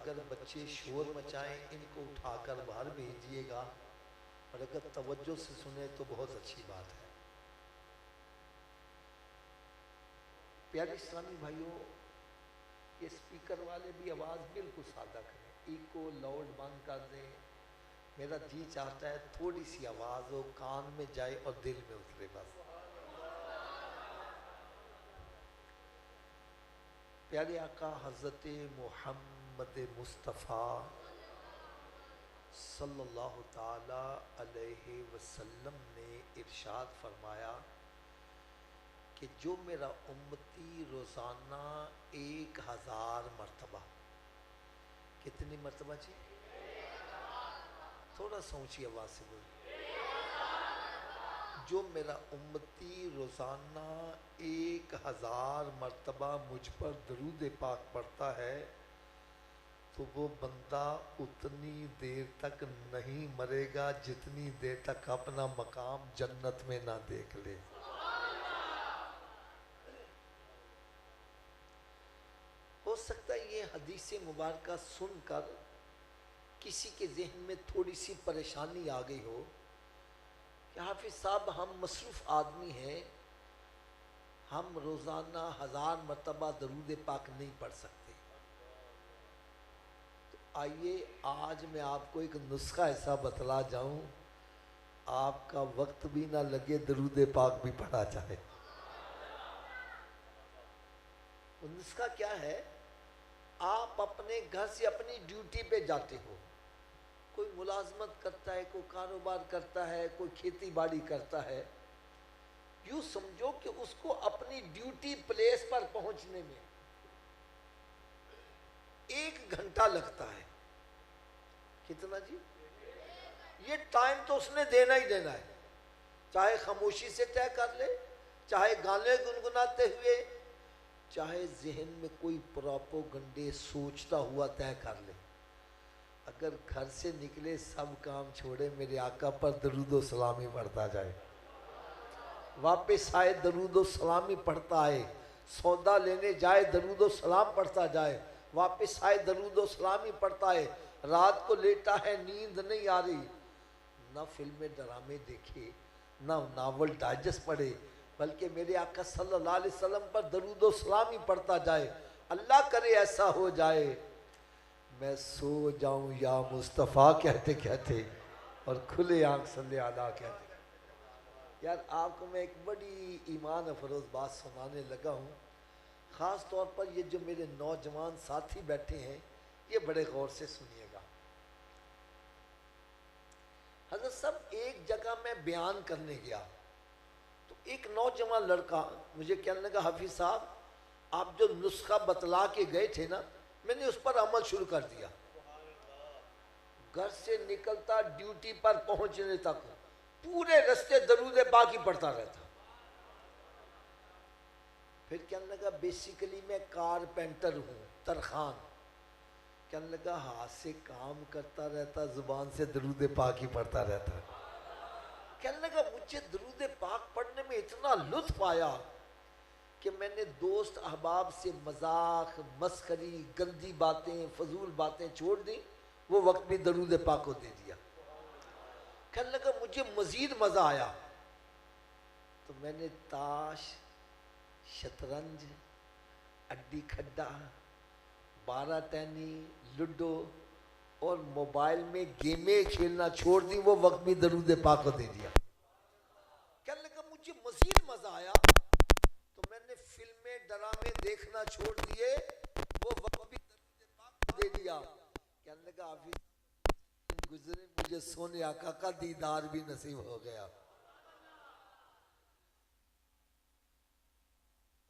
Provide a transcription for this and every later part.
अगर बच्चे शोर मचाएं इनको उठाकर बाहर भेजिएगा, और अगर तवज्जो से सुने तो बहुत अच्छी बात है। प्यारे इस्लामी भाइयों, ये स्पीकर वाले भी आवाज़ बिल्कुल सादा करें, इको लाउड बंद कर दें। मेरा जी चाहता है थोड़ी सी आवाज़ हो, कान में जाए और दिल में उतरे बस। प्यारे आका हज़रत मोहम्मद मुस्तफ़ा सल्लल्लाहु ताला अलैहि वसल्लम ने इरशाद फरमाया कि जो मेरा उम्मती रोज़ाना 1000 मरतबा, कितनी मरतबा जी? थोड़ा सा ऊँची आवाज़ से बोलिए। जो मेरा उम्मती रोज़ाना 1000 मरतबा मुझ पर दरूद पाक पढ़ता है तो वो बंदा उतनी देर तक नहीं मरेगा जितनी देर तक अपना मकाम जन्नत में ना देख ले। हो सकता है ये हदीस मुबारक सुनकर किसी के जहन में थोड़ी सी परेशानी आ गई हो कि हाफिज साहब हम मसरूफ़ आदमी हैं, हम रोज़ाना 1000 मरतबा दरूद पाक नहीं पढ़ सकते। तो आइए आज मैं आपको एक नुस्खा ऐसा बतला जाऊं, आपका वक्त भी ना लगे, दरूद पाक भी पढ़ा जाए। वो नुस्खा क्या है? आप अपने घर से अपनी ड्यूटी पे जाते हो, कोई मुलाजमत करता है, कोई कारोबार करता है, कोई खेती बाड़ी करता है, यूँ समझो कि उसको अपनी ड्यूटी प्लेस पर पहुंचने में 1 घंटा लगता है। कितना जी? ये टाइम तो उसने देना ही देना है, चाहे खामोशी से तय कर ले, चाहे गाने गुनगुनाते हुए, चाहे जहन में कोई प्रोपोगंडे सोचता हुआ तय कर ले। अगर घर से निकले सब काम छोड़े मेरे आका पर दरूदो सलामी पढ़ता जाए, वापस आए दरूदो सलामी पढ़ता आए, सौदा लेने जाए दरूदो सलाम पढ़ता जाए, वापस आए दरूदो सलामी पढ़ता है। रात को लेटा है, नींद नहीं आ रही, ना फिल्में ड्रामे देखे, ना नावल डाइजेस्ट पढ़े, बल्कि मेरे आका सल्लल्लाहु अलैहि वसल्लम पर दरूदो सलामी पढ़ता जाए। अल्लाह करे ऐसा हो जाए मैं सो जाऊं या मुस्तफ़ा कहते कहते और खुले आंख सल्ले अला कहते। यार आपको मैं एक बड़ी ईमान अफरोज़ बात सुनाने लगा हूँ, ख़ास तौर पर ये जो मेरे नौजवान साथी बैठे हैं ये बड़े गौर से सुनिएगा। हज़रत साहब एक जगह मैं बयान करने गया तो एक नौजवान लड़का मुझे कहने लगा, हाफिज़ साहब आप जो नुस्खा बतला के गए थे ना, मैंने उस पर अमल शुरू कर दिया। घर से निकलता ड्यूटी पर पहुंचने तक पूरे रास्ते दरूद पाक ही पढ़ता रहता। फिर कहने लगा बेसिकली मैं कारपेंटर हूँ, तरखान। कहने लगा हाथ से काम करता रहता, जुबान से दरूद पाक ही पढ़ता रहता। कहने लगा मुझे दरूद पाक पढ़ने में इतना लुत्फ आया कि मैंने दोस्त अहबाब से मजाक मस्करी गंदी बातें फजूल बातें छोड़ दी, वो वक्त भी दरूद पाक को दे दिया। कहने लगा मुझे मजीद मज़ा आया तो मैंने ताश शतरंज अड्डी खड्डा 12 टैनी लूडो और मोबाइल में गेमें खेलना छोड़ दी, वो वक्त भी दरूद पाक को दे दिया। कहने लगा मुझे मजीद मज़ा आया तो मैंने फिल्में ड्रामे देखना छोड़ दिए, वो वक्त भी दरूद पाक को दे दिया। कहने लगा अभी गुजरे मुझे सोने आका का दीदार भी नसीब हो गया।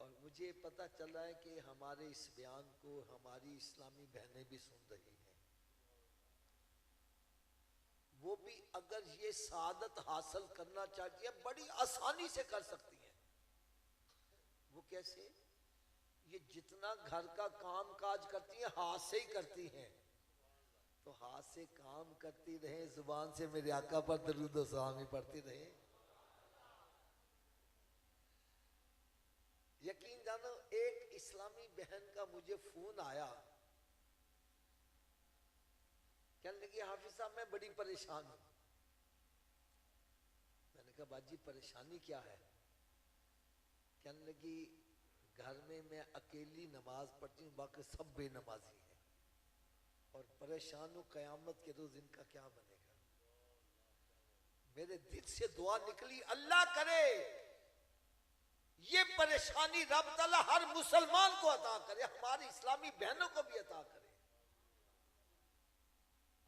और मुझे पता चल रहा है कि हमारे इस बयान को हमारी इस्लामी बहनें भी सुन रही हैं, वो भी अगर ये सादत हासिल करना चाहती है बड़ी आसानी से कर सकती हैं। वो कैसे? ये जितना घर का काम काज करती हैं हाथ से ही करती हैं, तो हाथ से काम करती रहे, जुबान से मेरे आका पर दरूद व सलामी पढ़ती रहे। यकीन जानो एक इस्लामी बहन का मुझे फोन आया कहने लगी हाफिज साहब मैं बड़ी परेशान हूं। मैंने कहा बाजी परेशानी क्या है? कहने लगी घर में मैं अकेली नमाज पढ़ती हूँ, बाकी सब बेनमाजी हैं और परेशान हूँ, कयामत के रोज इनका क्या बनेगा। मेरे दिल से दुआ निकली, अल्लाह करे ये परेशानी रब ताला हर मुसलमान को अता करे, हमारी इस्लामी बहनों को भी अता करे।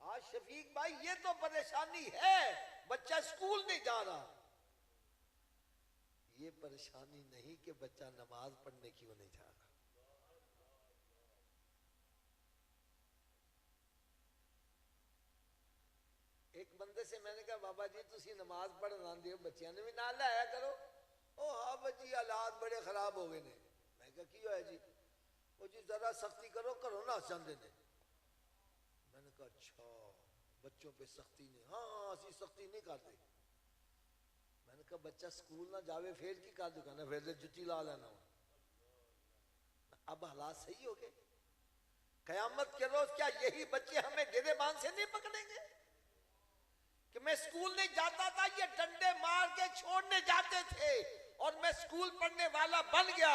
आज शफीक भाई ये तो परेशानी है, बच्चा स्कूल नहीं जा रहा, ये परेशानी नहीं कि बच्चा नमाज पढ़ने क्यों नहीं जा रहा। एक बंदे से मैंने कहा बाबा जी तुसी नमाज पढ़ना दे बच्चियां ने भी ना लाया करो। ओ हाँ बच्ची हालात बड़े खराब हो गए ने। मैं कहा की होया जी? वो जी जरा सख्ती करो, करो ना चाहते ने। मैंने कहा अच्छा बच्चों पे सख्ती नहीं? हाँ असि सख्ती नहीं करते। मैंने कहा बच्चा स्कूल ना जावे फिर की कर दुकाना, फिर तो जुत्ती ला लेना। अब हालात सही हो गए, कयामत के रोज क्या यही बच्चे हमें गिरेबान से नहीं पकड़ेंगे कि मैं स्कूल नहीं जाता था, ये डंडे मार के छोड़ने जाते थे और मैं स्कूल पढ़ने वाला बन गया।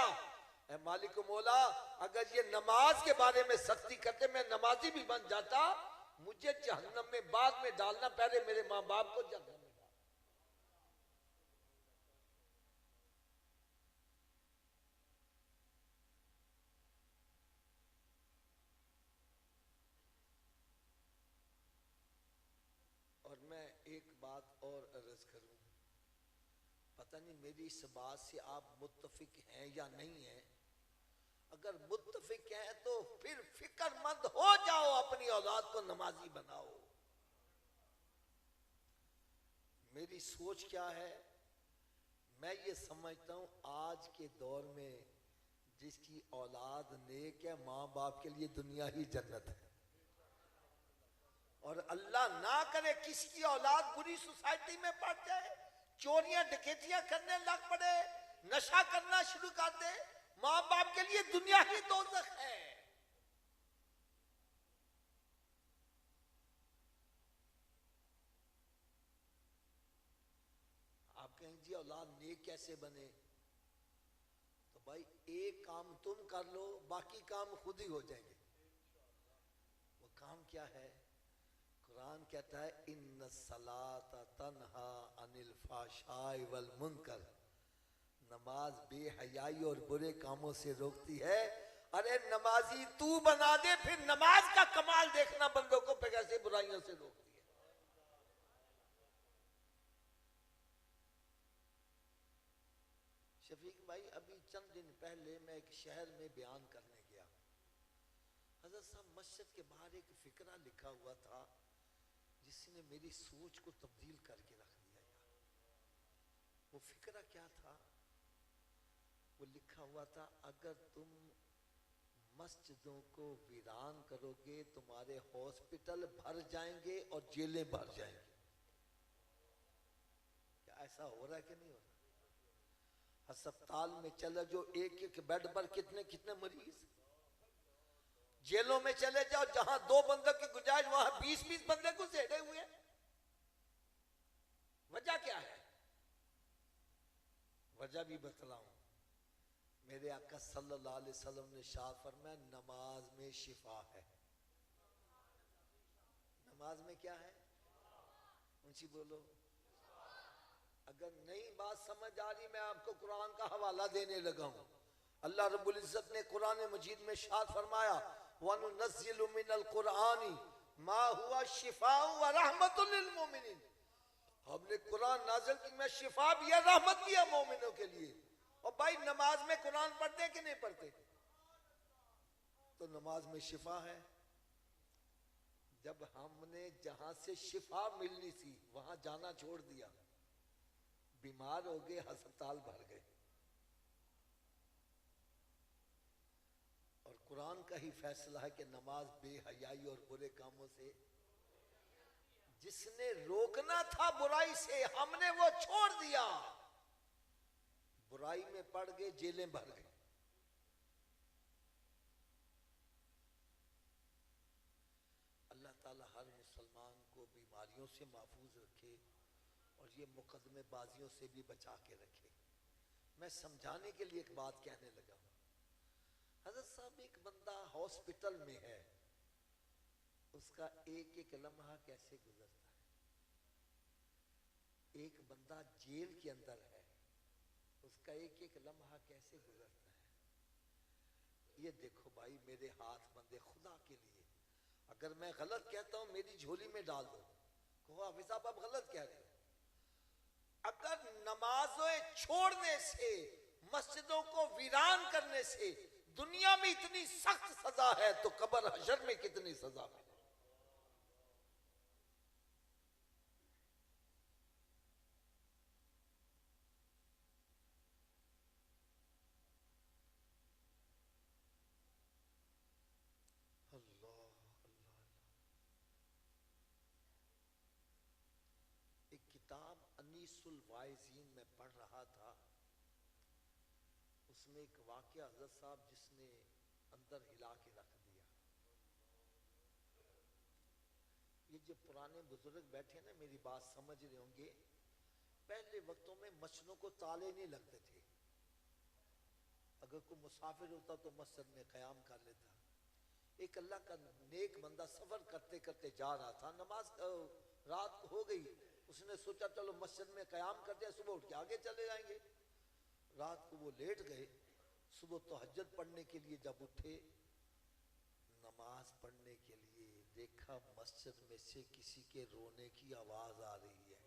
ऐ मालिक मौला अगर ये नमाज के बारे में सख्ती करते मैं नमाजी भी बन जाता, मुझे जहन्नम में बाद में डालना, पहले मेरे माँ बाप को जहन्नम में डाल। और मैं एक बात और अर्ज करूं, पता नहीं मेरी इस बात से आप मुत्तफिक हैं या नहीं हैं। अगर मुत्तफिक हैं तो फिर फिक्रमंद हो जाओ, अपनी औलाद को नमाजी बनाओ। मेरी सोच क्या है, मैं ये समझता हूं आज के दौर में जिसकी औलाद नेक है, माँ बाप के लिए दुनिया ही जन्नत है। और अल्लाह ना करे किसकी औलाद बुरी सोसाइटी में पड़ जाए, चोरियां डकैतियां करने लग पड़े, नशा करना शुरू कर दे, मां बाप के लिए दुनिया ही दोज़ख है। आप कहें जी औलाद नेक कैसे बने? तो भाई एक काम तुम कर लो, बाकी काम खुद ही हो जाएंगे। वो काम क्या है? कुरान कहता है इन्न सलाता तन्हा अनिल फाशाई वल मुनकर, नमाज बेहयाई और बुरे कामों से रोकती है। अरे नमाजी तू बना दे, फिर नमाज का कमाल देखना बंदों को पे कैसे बुराइयों से रोकती है। शफीक भाई अभी चंद दिन पहले मैं एक शहर में बयान करने गया। हजरत साहब मस्जिद के बाहर एक फिकरा लिखा हुआ था जिसने मेरी सोच को तब्दील करके रख दिया यार। वो फिक्रा क्या था? वो लिखा हुआ था अगर तुम मस्जिदों को वीरान करोगे तुम्हारे हॉस्पिटल भर जाएंगे और जेलें भर जाएंगी। क्या ऐसा हो रहा है कि नहीं हो रहा? अस्पताल में चले जो एक एक बेड पर कितने कितने मरीज, जेलों में चले जाओ जहां 2 बंदों की गुंजाइश वहां 20-20 बंदे घुसेड़े हुए हैं। वजह क्या है? वजह भी बतलाऊं। मेरे आका सल्लल्लाहु अलैहि वसल्लम ने इरशाद फरमाया नमाज में शिफा है। नमाज में क्या है? ऊंची बोलो। अगर नई बात समझ आ रही मैं आपको कुरान का हवाला देने लगा हूं। अल्लाह रब्बुल इज्जत ने कुरान मजीद में इरशाद फरमाया वनुनज़्ज़िलु मिनल कुरानी मा हुआ शिफाउ व रहमतुल लिल मोमिनीन, हमने कुरान नाज़िल की में शिफा भी है, रहमत भी है मोमिनों के लिए। और भाई नमाज में कुरान पढ़ते कि नहीं पढ़ते? तो नमाज में शिफा है। जब हमने जहां से शिफा मिलनी थी वहां जाना छोड़ दिया, बीमार हो गए, अस्पताल भर गए। और कुरान का ही फैसला है कि नमाज बेहयाई और बुरे कामों से, जिसने रोकना था बुराई से हमने वो छोड़ दिया, बुराई में पड़ गए, जेलें भर गई। अल्लाह ताला हर मुसलमान बीमारियों से महफूज रखे और ये मुकदमेबाजियों से भी बचा के रखे। मैं समझाने के लिए एक बात कहने लगा हूँ। हजरत साहब, एक बंदा हॉस्पिटल में है, उसका एक एक लम्हा कैसे गुजरता है। एक बंदा जेल के अंदर है, उसका एक एक लम्हा कैसे गुजरता है। ये देखो भाई, मेरे हाथ बंदे, खुदा के लिए अगर मैं गलत कहता हूं मेरी झोली में डाल दो, कहो हाफिज साहब आप गलत कह रहे हो। अगर नमाज़ें छोड़ने से, मस्जिदों को वीरान करने से दुनिया में इतनी सख्त सजा है तो कब्र हशर में कितनी सजा है। अल्लाह अल्लाह। एक किताब अनीसुल वाइजीन में पढ़ रहा था, उसमें एक वाकया हज़रत साहब जिसने अंदर हिला के रख दिया। ये जो पुराने बुजुर्ग बैठे ना, मेरी बात समझ रहे होंगे, पहले वक्तों में मस्जिदों को ताले नहीं लगते थे। अगर कोई मुसाफिर होता तो मस्जिद में क़याम कर लेता। एक अल्लाह का नेक बंदा सफर करते करते जा रहा था, नमाज रात हो गई, उसने सोचा चलो मस्जिद में क़याम करते हैं, सुबह उठ के आगे चले जाएंगे। रात को वो लेट गए, सुबह तहज्जुद पढ़ने के लिए जब उठे, नमाज पढ़ने के लिए देखा मस्जिद में से किसी के रोने की आवाज आ रही है।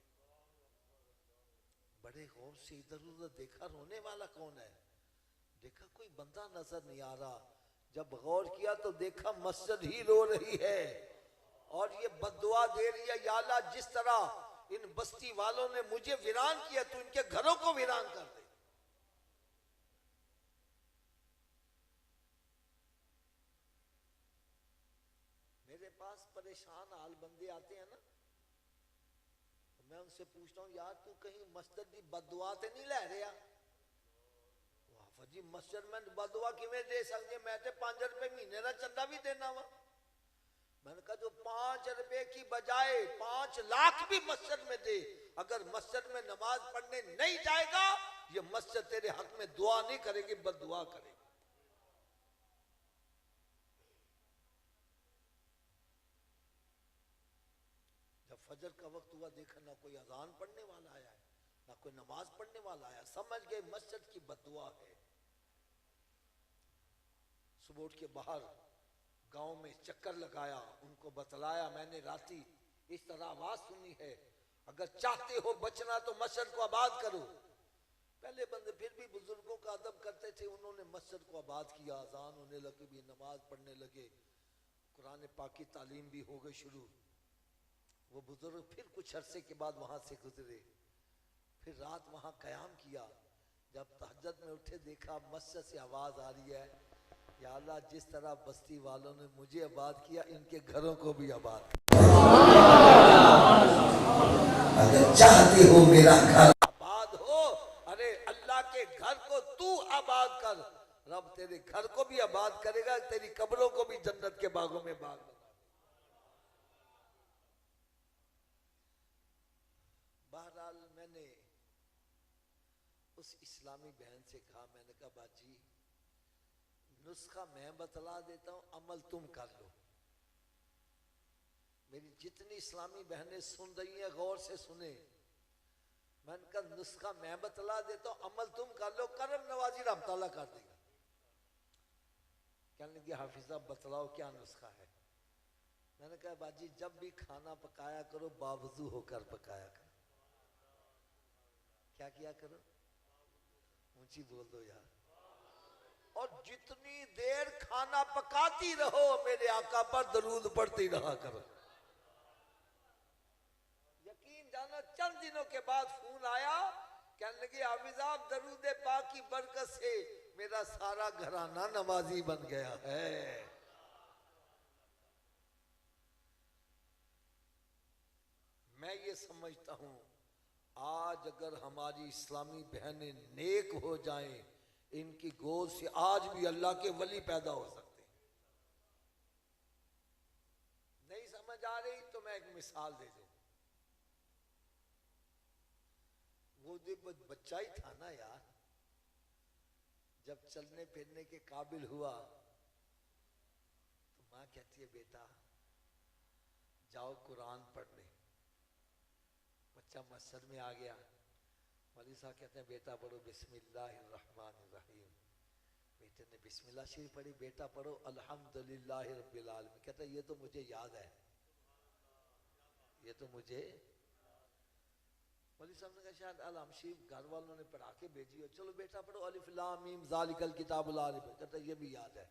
बड़े गौर से इधर उधर देखा, रोने वाला कौन है। देखा कोई बंदा नजर नहीं आ रहा। जब गौर किया तो देखा मस्जिद ही रो रही है और ये बद्दुआ दे रही है, या अल्लाह जिस तरह इन बस्ती वालों ने मुझे वीरान किया तो इनके घरों को वीरान कर दे। मेरे पास परेशान हाल बंदे आते हैं ना, तो मैं उनसे पूछता हूँ यार तू कहीं मस्जिद की बद्दुआ ते नहीं लै रहा। जी मस्जिद में बदुआ किवें दे सकते, मैं तो 5 रुपए महीने का चंदा भी देना वा। मैंने कहा जो 5 रुपए की बजाय 5 लाख भी मस्जिद में दे, अगर मस्जिद में नमाज पढ़ने नहीं जाएगा ये मस्जिद तेरे हक में दुआ नहीं करेगी, बददुआ करेगी। जब फजर का वक्त हुआ, देखा ना कोई अजान पढ़ने वाला आया है ना कोई नमाज पढ़ने वाला आया, समझ गए मस्जिद की बददुआ है। सुबह उठ के बाहर गांव में चक्कर लगाया, उनको बतलाया मैंने राती इस तरह आवाज सुनी है, अगर चाहते हो बचना तो मस्जिद को आबाद करो। पहले बंदे फिर भी बुजुर्गों का अदब करते थे, उन्होंने मस्जिद को आबाद किया, अजान होने लगी भी, नमाज पढ़ने लगे, कुरान पाक की तालीम भी हो गई शुरू। वो बुजुर्ग फिर कुछ अरसे के बाद वहां से गुजरे, फिर रात वहां कयाम किया। जब तहज्जुद में उठे देखा मस्जिद से आवाज आ रही है, या अल्लाह जिस तरह बस्ती वालों ने मुझे आबाद किया इनके घरों को भी आबाद। अगर चाहते हो मेरा घर आबाद हो, अरे अल्लाह के घर को तू आबाद कर, रब तेरे घर को भी आबाद करेगा, तेरी कब्रों को भी जन्नत के बागों में बाग बना। बहरहाल मैंने उस इस्लामी बहन से कहा, मैंने कहा बाजी नुस्खा मैं बतला देता हूं, अमल तुम कर लो। मेरी जितनी इस्लामी बहनें सुन रही हैं गौर से सुने, मैंने कहा नुस्खा मैं बतला देता हूं, अमल तुम कर लो, करम नवाजी रब तआला कर देगा। कहने लगी हाफिजा बतलाओ क्या नुस्खा है। मैंने कहा बाजी जब भी खाना पकाया करो बावजू होकर पकाया करो। क्या किया करो, ऊंची बोल दो यार। और जितनी देर खाना पकाती रहो मेरे आका पर दरूद पढ़ती रहा करो। यकीन जानो चंद दिनों के बाद फोन आया, कहने लगे हाफिज आप दरूद पाक की बरकत से मेरा सारा घराना नमाजी बन गया है। मैं ये समझता हूं आज अगर हमारी इस्लामी बहनें नेक हो जाएं, इनकी गोद से आज भी अल्लाह के वली पैदा हो सकते हैं। नहीं समझ आ रही तो मैं एक मिसाल दे दूं। वो देखो बच्चा ही था ना यार, जब चलने फिरने के काबिल हुआ तो माँ कहती है बेटा जाओ कुरान पढ़ने। बच्चा मस्जिद में आ गया, मौलवी साहब कहते हैं बेटा पढ़ो बिस्मिल्लाहिर्रहमानिर्रहीम। बेटे ने बिस्मिल्लाह शरीफ पढ़ी, बेटा पढ़ो अल्हम्दुलिल्लाहि रब्बिल आलमीन। कहता है ये तो मुझे याद है, ये तो मुझे। मौलवी साहब ने कहा शायद अल शरीफ घर वालों ने पढ़ा के भेजी हो, चलो बेटा पढ़ो अलिफ लाम मीम ज़ालिकल किताबुल ला रैब। कहता है ये भी याद है।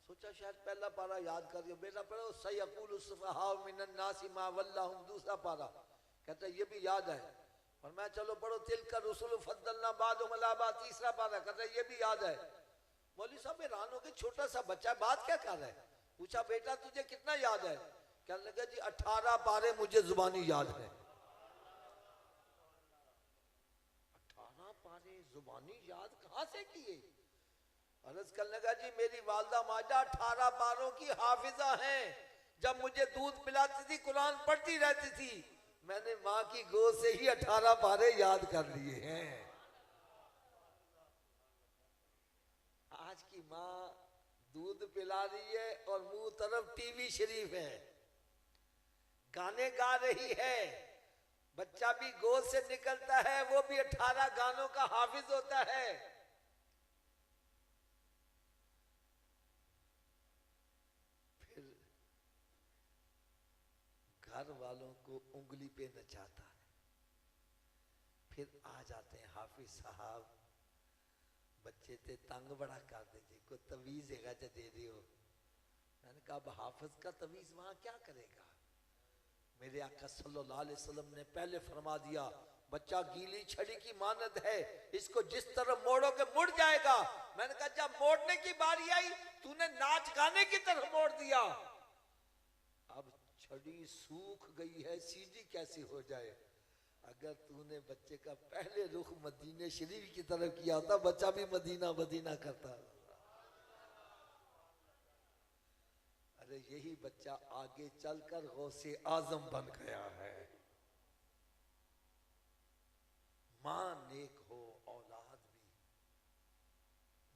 सोचा शायद पहला पारा याद कर दिया, बेटा पढ़ो सयकुलु सुफहाउ मिनन नासि मा वल्लाहुम। दूसरा पारा कहता है ये भी याद है। और मैं चलो पढ़ो तिलका रुसुल फद्दलना बादहुम अला बाद। तीसरा पारा कहता है ये भी याद है। मौलवी साहब हैरान हो गए, छोटा सा बच्चा है, बात क्या कर रहा है। पूछा बेटा तुझे कितना याद है। कहने लगा जी 18 पारे मुझे जुबानी याद है। 18 पारे जुबानी याद कहां से किए। अर्ज करने लगा जी मेरी वालदा माजा 18 पारों की हाफिजा हैं। जब मुझे दूध पिलाती थी कुरान पढ़ती रहती थी, मैंने माँ की गोद से ही 18 पारे याद कर लिए हैं। आज की माँ दूध पिला रही है और मुंह तरफ टीवी शरीफ है, गाने गा रही है, बच्चा भी गोद से निकलता है, वो भी 18 गानों का हाफिज होता है। फिर घर वालों को उंगली पे नचाता है। फिर आ जाते हैं हाफिज साहब, बच्चे ते तंग बड़ा कर दीजिए, कोई तवीज है जो दे दियो। मैंने कहा अब हाफिज का तवीज वहां क्या करेगा। मेरे आका सल्लल्लाहु अलैहि वसल्लम ने पहले फरमा दिया बच्चा गीली छड़ी की मानद है, इसको जिस तरफ मोड़ोगे मुड़ जाएगा। मैंने कहा जब मोड़ने की बारी आई तूने नाच गाने की तरफ मोड़ दिया। अब छड़ी सूख गई है, सीधी कैसे हो जाए। अगर तूने बच्चे का पहले रुख मदीने शरीफ की तरफ किया होता, बच्चा भी मदीना मदीना करता। अरे यही बच्चा आगे चलकर गौसे आजम बन गया है। मां नेक हो औलाद भी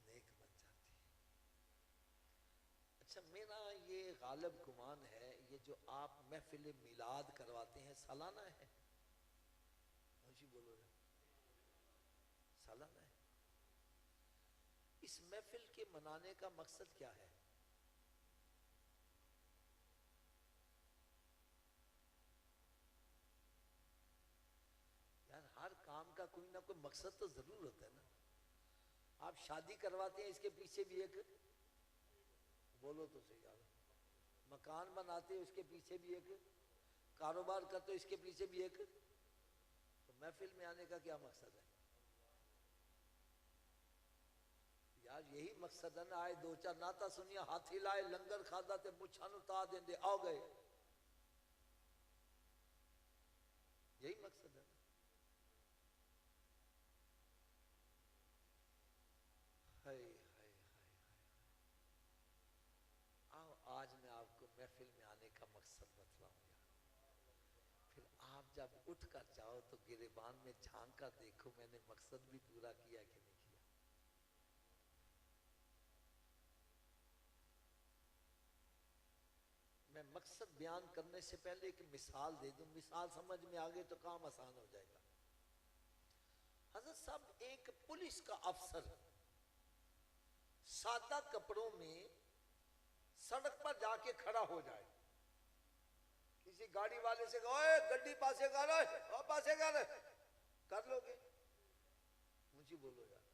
नेक बन जाती है। अच्छा मेरा ये गालिब गुमान है, ये जो आप महफिल मिलाद करवाते हैं सालाना है, मुझे बोलो सालाना है। इस महफिल के मनाने का मकसद क्या है। यार हर काम का कोई ना कोई मकसद तो जरूर होता है ना। आप शादी करवाते हैं, इसके पीछे भी एक, बोलो तो सही यार, मकान बनाते हैं उसके पीछे भी एक, कारोबार करते हो इसके पीछे भी एक, तो महफिल में आने का क्या मकसद है यार। यही मकसद है ना, आए दो चार नाता सुनिया, हाथी लाए लंगर खादा ते मुछा नु ता देंदे आ गए, यही मकसद है ना। हाय हाय हाय आओ आज मैं आपको महफिल में आने का मकसद बतलाऊंगा। फिर आप जब उठ कर जाओ तो गिरेबान में झांक कर देखो मैंने मकसद भी पूरा किया कि नहीं किया। मैं मकसद बयान करने से पहले एक मिसाल दे दूं, मिसाल समझ में आ गई तो काम आसान हो जाएगा। हजरत साहब एक पुलिस का अफसर सादा कपड़ों में सड़क पर जाके खड़ा हो जाए, किसी गाड़ी वाले से कहो गड्डी पासे कर, पासे कर लोगे, मुझे बोलो यार।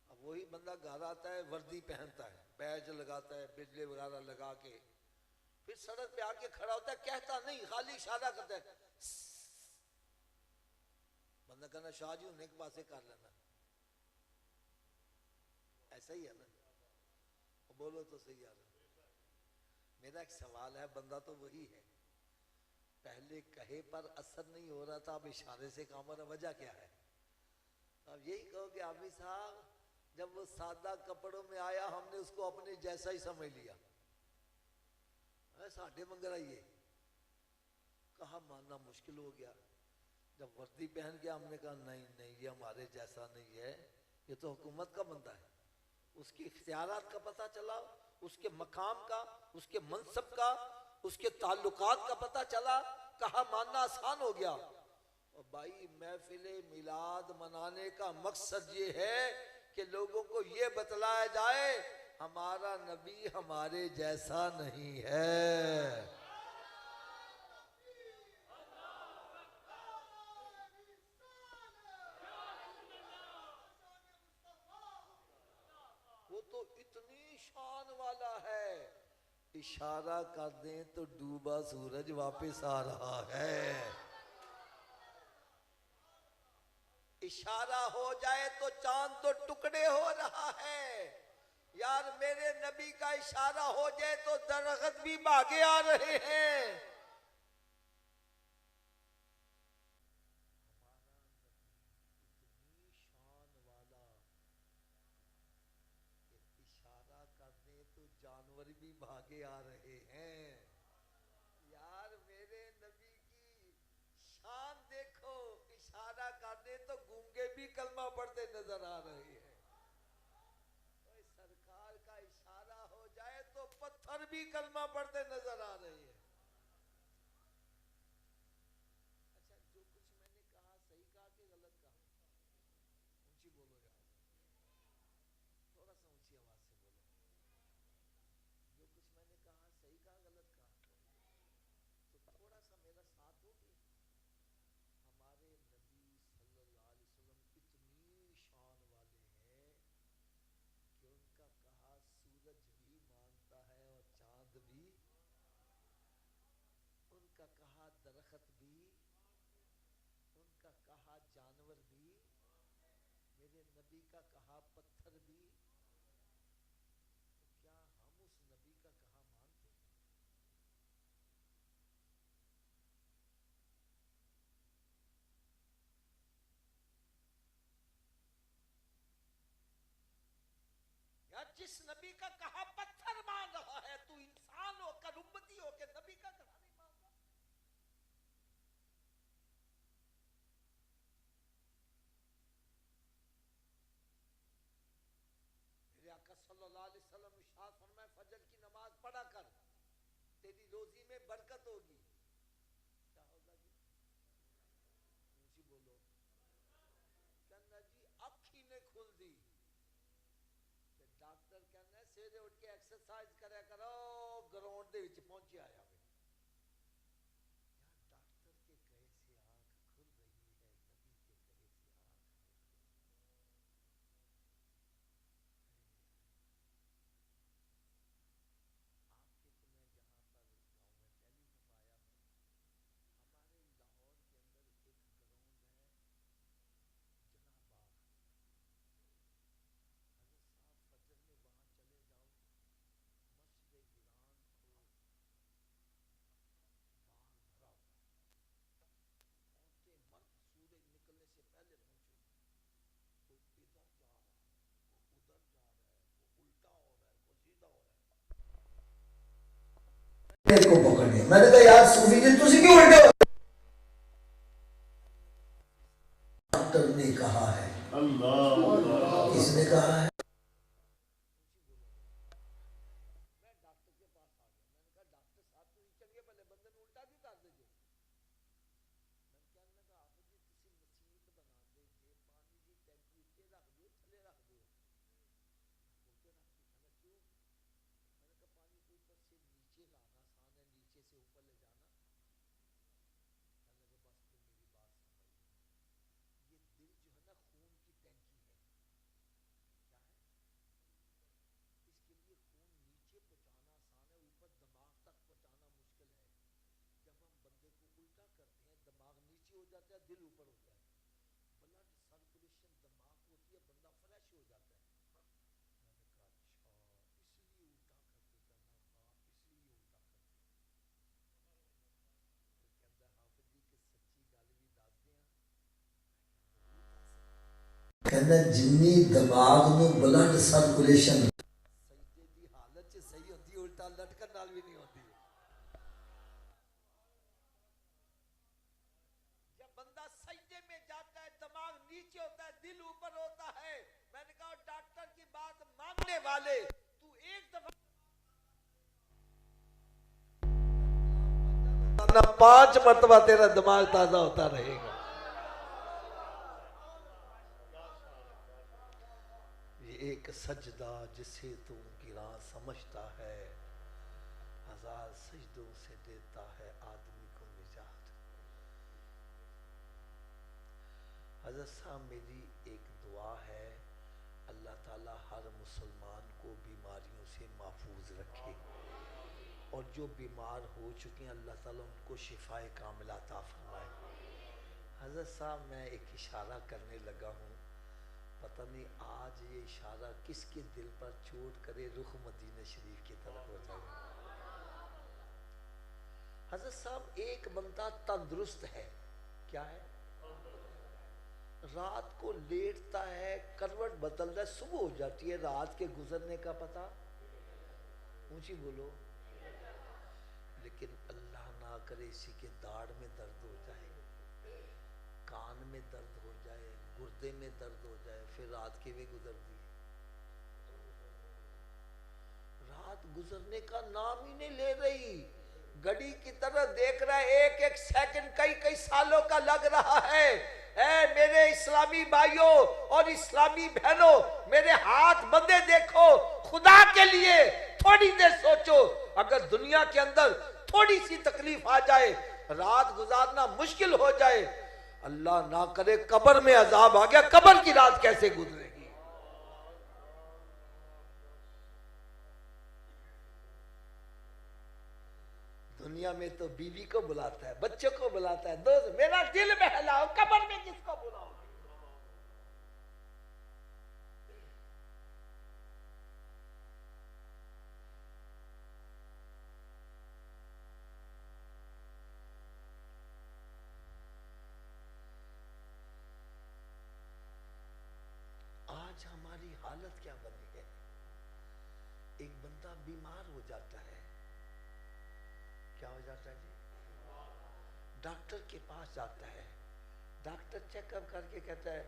अब वही बंदा घर आता है, वर्दी पहनता है, बैज लगाता है, बिजली वगैरह लगा के, फिर सड़क पे आके खड़ा होता है, कहता नहीं खाली इशारा करता है। बंदा कहना शाह जी उन्हें के पासे कर लेना, ऐसा ही है ना। बोलो तो सही यार। मेरा एक सवाल है, बंदा तो वही है, पहले कहे पर असर नहीं हो रहा था, अब इशारे से काम हो रहा, वजह क्या है। अब यही कहो कि हाफिज साहब जब वो सादा कपड़ों में आया हमने उसको अपने जैसा ही समझ लिया, साढ़े मंगर आइए, कहा मानना मुश्किल हो गया। जब वर्दी पहन के हमने कहा नहीं नहीं ये हमारे जैसा नहीं है, ये तो हुकूमत का बंदा है, उसकी इख्तियारात का पता चला, उसके मकाम का, उसके मनसब का, उसके ताल्लुकात का पता चला, कहा मानना आसान हो गया। और भाई महफिले मिलाद मनाने का मकसद ये है कि लोगों को ये बतलाया जाए हमारा नबी हमारे जैसा नहीं है। वो तो इतनी शान वाला है, इशारा कर दें तो डूबा सूरज वापस आ रहा है, इशारा हो जाए तो चांद तो टुकड़े हो रहा है। यार मेरे नबी का इशारा हो जाए तो दरख्त भी भागे आ रहे हैं। इतनी शान वाला कि इशारा करने तो जानवर भी भागे आ रहे हैं। यार मेरे नबी की शान देखो, इशारा करने तो गूंगे भी कलमा पढ़ते नजर आ रहे हैं। तो सरकार का इशारा हो जाए तो पत्थर भी कलमा पढ़ते नजर आ रहे हैं। अच्छा, जो कुछ मैंने कहा सही कहा कि गलत कहा? ऊंची बोलो यार, थोड़ा सा ऊंची आवाज से बोलो। जो कुछ मैंने कहा सही कहा गलत कहा? तो थोड़ा सा मेरा साथ दोगे? हमारे नबी सल्लल्लाहु अलैहि वसल्लम इतनी शान वाले हैं कि उनका कहा सूरज भी मानता है और चांद भी, उनका कहा दरख्त भी, उनका कहा जानवर भी, मेरे नबी का कहा पत्थर भी। तो क्या हम उस नबी का कहा मानते? यार जिस नबी का कहा पत्थर मान रहा है, तू इंसान होकर उम्मती होकर नबी का कहा नहीं मान रहा? मेरे आका सल्लल्लाहु अलैहि वसल्लम इरशाद फरमाए फजर की नमाज पढ़ा कर, तेरी रोजी में बरकत होगी। क्या होगा जी? ऊंची बोलो। कहना जी अख ही ने खुल दी, डॉक्टर कहना है सवेरे उठ के एक्सरसाइज करा करो, ग्राउंड दे विच पहुंचे आया वे। यार डॉक्टर के कहे से आंख खुल रही है, नबी के कहे से आंख आपके तो मैं जहां पर गांव में पहली दफा आया हूं, हमारे लाहौर के अंदर एक ग्राउंड है जना बाग, अगर साहब फजर में वहां चले जाओ, मस्जिद वीरान को बाग भरा हुआ है, औरतें मर्द सूरज निकलने से पहले पहुंचे, कोई इधर जा रहा है, कोई उधर जा रहा है, कोई उल्टा हो रहा है, कोई सीधा हो रहा है। को पकड़े, मैंने कहा यार सूफी जी तुसी क्यों उल्टे हो? डॉक्टर ने कहा है। अल्लाह, किसने कहा है? मैं डॉक्टर के पास आ गया, मैंने कहा डॉक्टर साहब तुसी चंगे भले बंदे ਨੂੰ उल्टा क्यों कर दे? मैं कहने लगा आप जी तुसी मसीत बना दे जे पानी की टैंकी ऊपर रख दियो, थले रख दियो। ऊपर रख दी, मैंने क्यों? मैंने कहा पानी को ऊपर से नीचे लाना आसान है, नीचे से ऊपर ले जाना। कहने लगे बस तुम मेरी बात समझ लो, ये दिल जो है ना खून की टैंकी है। क्या है? इसके लिए खून नीचे पहुंचाना आसान है, ऊपर दिमाग तक पहुंचाना मुश्किल है। जब हम बंदे को उल्टा करते हैं, दिमाग नीचे हो जाता है, दिल ऊपर होता है, ब्लड सर्कुलेशन दिमाग को होती है, बंदा फ्रेश हो जाता है। मैंने कहा अच्छा इसलिए उल्टा करते? करना हाँ इसलिए उल्टा करते। फिर कहता हाफिज जी कि सच्ची गल भी दस दियां? कहना जिन्नी दिमाग नूं ब्लड सर्कुलेशन सजदे दी हालत च सही होती, उल्टा लटकन नाल भी नहीं होती। जब बंदा दिल ऊपर होता है। मैंने कहा डॉक्टर की बात मानने वाले, तू एक दफा 5 मरतबा तेरा दिमाग ताजा होता रहेगा। ये एक सजदा जिसे तू गिरा समझता है, 1000 सजदों से देता है आदमी को निजात। हज़रत साहब मेरी एक दुआ है, अल्लाह ताला हर मुसलमान को बीमारियों से महफूज रखे, और जो बीमार हो चुके हैं अल्लाह ताला उनको शिफाए कामिला अता फरमाए। हज़रत साहब मैं एक इशारा करने लगा हूँ, पता नहीं आज ये इशारा किसके दिल पर चोट करे, रुख मदीने शरीफ की तरफ हो जाए। हज़रत साहब एक बंदा तंदुरुस्त है, क्या है, रात को लेटता है, करवट बदलता है, सुबह हो जाती है, रात के गुजरने का पता, ऊंची बोलो, लेकिन अल्लाह ना करे इसी के दाढ़ में दर्द हो जाए, कान में दर्द हो जाए, गुर्दे में दर्द हो जाए, फिर रात की भी गुजरती है। रात गुजरने का नाम ही नहीं ले रही, घड़ी की तरह देख रहा है, एक एक सेकंड कई कई सालों का लग रहा है। ऐ मेरे इस्लामी भाइयों और इस्लामी बहनों, मेरे हाथ बंदे देखो, खुदा के लिए थोड़ी देर सोचो, अगर दुनिया के अंदर थोड़ी सी तकलीफ आ जाए, रात गुजारना मुश्किल हो जाए, अल्लाह ना करे कब्र में अजाब आ गया, कब्र की रात कैसे गुजरेगी। दुनिया में तो बीवी को बुलाता है, बच्चों को बुलाता है, दोस्त मेरा दिल बहलाओ, कब्र में किसको बुलाओ। आज हमारी हालत क्या बनी है, एक बंदा बीमार हो जाता है, क्या हो जाता है जी, डॉक्टर के पास जाता है, डॉक्टर चेकअप करके कहता है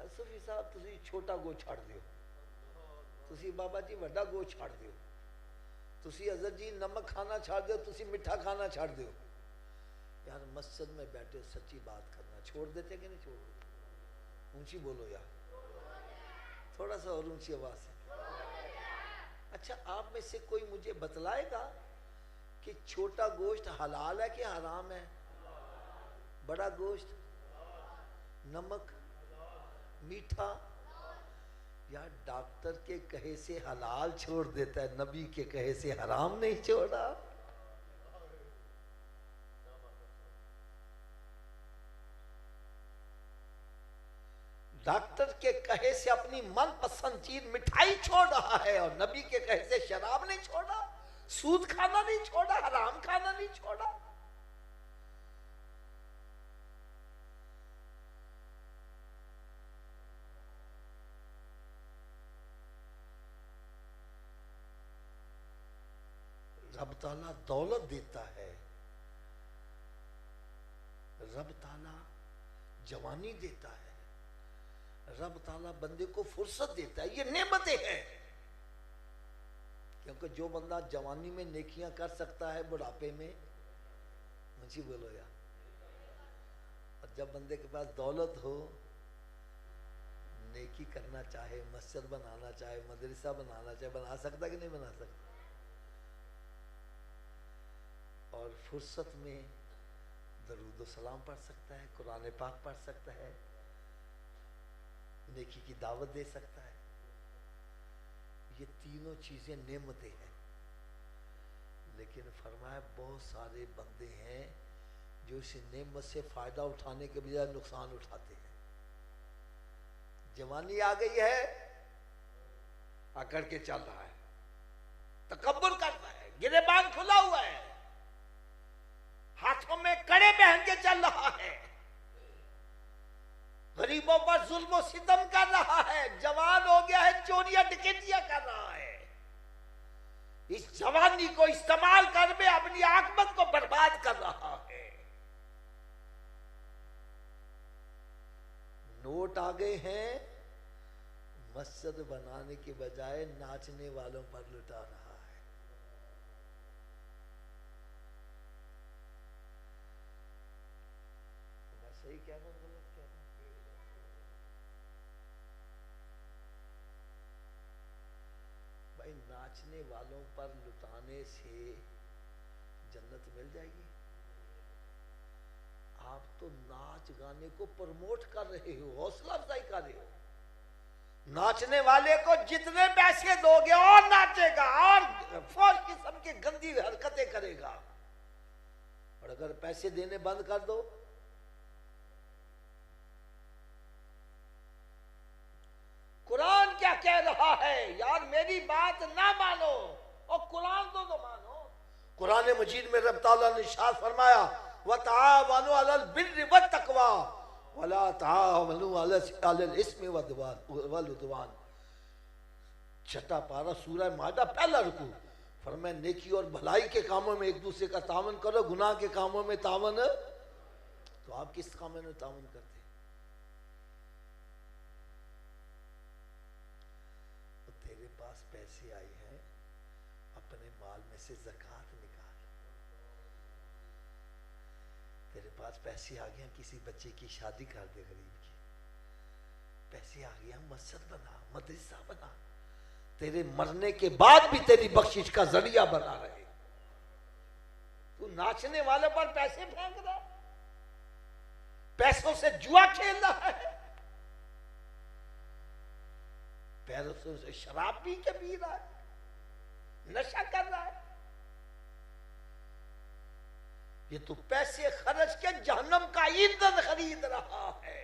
सूफी साहब तुसी छोटा गो छाड़ दियो, तुसी बाबा जी वड्डा गो छाड़ दियो, तुसी हज़रत जी नमक खाना छाड़ दियो, तुसी मिठा खाना छाड़ दियो। यार मस्जिद में बैठे सच्ची बात करना छोड़ देते कि नहीं छोड़ देते, ऊंची बोलो यार, थोड़ा सा और ऊंची आवाज से। अच्छा आप में से कोई मुझे बतलाएगा कि छोटा गोश्त हलाल है कि हराम है, बड़ा गोश्त, नमक, मीठा, यार डॉक्टर के कहे से हलाल छोड़ देता है, नबी के कहे से हराम नहीं छोड़ा। डॉक्टर के कहे से अपनी मनपसंद चीज मिठाई छोड़ रहा है, और नबी के कहे से शराब नहीं छोड़ा, सूद खाना नहीं छोड़ा, हराम खाना नहीं छोड़ा। रब ताला दौलत देता है, रब ताला जवानी देता है, रब ताला बंदे को फुर्सत देता है, ये नेमतें हैं। क्योंकि जो बंदा जवानी में नेकियां कर सकता है बुढ़ापे में, मुझे बोलो यार, और जब बंदे के पास दौलत हो, नेकी करना चाहे, मस्जिद बनाना चाहे, मदरसा बनाना चाहे, बना सकता कि नहीं बना सकता। और फुर्सत में दरूद सलाम पढ़ सकता है, कुरान पाक पढ़ सकता है, नेकी की दावत दे सकता है। ये तीनों चीजें नेमतें हैं, लेकिन फरमाया बहुत सारे बंदे हैं जो इस नेमत से फायदा उठाने के बजाय नुकसान उठाते हैं। जवानी आ गई है, आकर के चल रहा है, तकब्बुर करता है, गिरेबान खुला हुआ है, हाथों में कड़े पहन के चल रहा है, गरीबों पर जुल्म सितम कर रहा है, जवान हो गया है, चोरियां डकैतियां कर रहा है। इस जवानी को इस्तेमाल कर में अपनी आखिरत को बर्बाद कर रहा है। नोट नोट आ गए हैं, मस्जिद बनाने के बजाय नाचने वालों पर लुटा रहा है। मैं सही कह रहा हूं, गलत कह रहा हूं? भाई नाचने वालों पर लुटाने से जन्नत मिल जाएगी? आप तो नाच गाने को प्रमोट कर रहे हो, हौसला अफजाई कर रहे हो। नाचने वाले को जितने पैसे दोगे और नाचेगा और फौज किस्म की गंदी हरकतें करेगा। और अगर पैसे देने बंद कर दो, कुरान क्या कह रहा है? यार मेरी बात ना मानो और कुरान तो मानो। कुरान मजीद में रब ताला ने इरशाद फरमाया, वतावनु अलल बिर्रि वत्तक़वा वला तावनु अलल इस्मि वल उद्वान। छठा पारा सूरह मादा पहला रुकू। फरमाया नेकी और भलाई के कामों में एक दूसरे का तावन करो, गुनाह के कामों में तावन। तो आप किस काम में तावन करते? तो तेरे पास पैसे आए हैं, अपने माल में से ज़कात निकाल। तेरे पास पैसे आ गए, किसी बच्चे की शादी कर दे, गरीब की। पैसे आ गए, मस्जिद बना, मदरसा बना। तेरे मरने के बाद भी तेरी बख्शिश का जरिया बना रहे। तू नाचने वाले पर पैसे फेंक रहा, पैसों से जुआ खेल रहा है, पैसों से शराब पी के पी रहा है, नशा कर रहा है। ये तो पैसे खर्च के जहन्नम का ईंधन खरीद रहा है,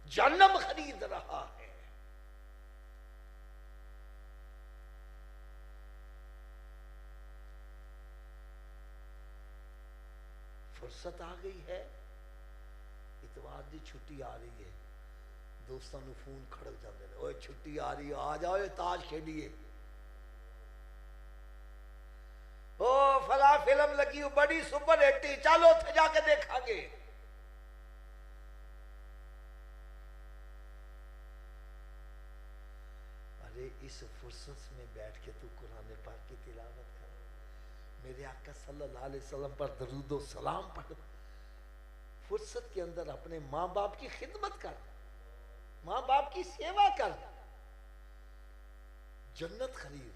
जहन्नम खरीद रहा है। फुर्सत आ गई है, इतवार दी छुट्टी आ रही है, दोस्तों ने फोन खड़क जाते हैं, ओए छुट्टी आ रही है, आ जाओ ताश खेलिए। ओ फला फिल्म लगी बड़ी सुपर हिट, चलो थे जाके देखांगे। अरे इस फुर्सत में बैठ के तू कुरान पाक की तिलावत कर, मेरे आका सल्लल्लाहु अलैहि वसल्लम पर दरूद और सलाम पढ़। फुर्सत के अंदर अपने माँ बाप की खिदमत कर, माँ बाप की सेवा कर, जन्नत खरीद।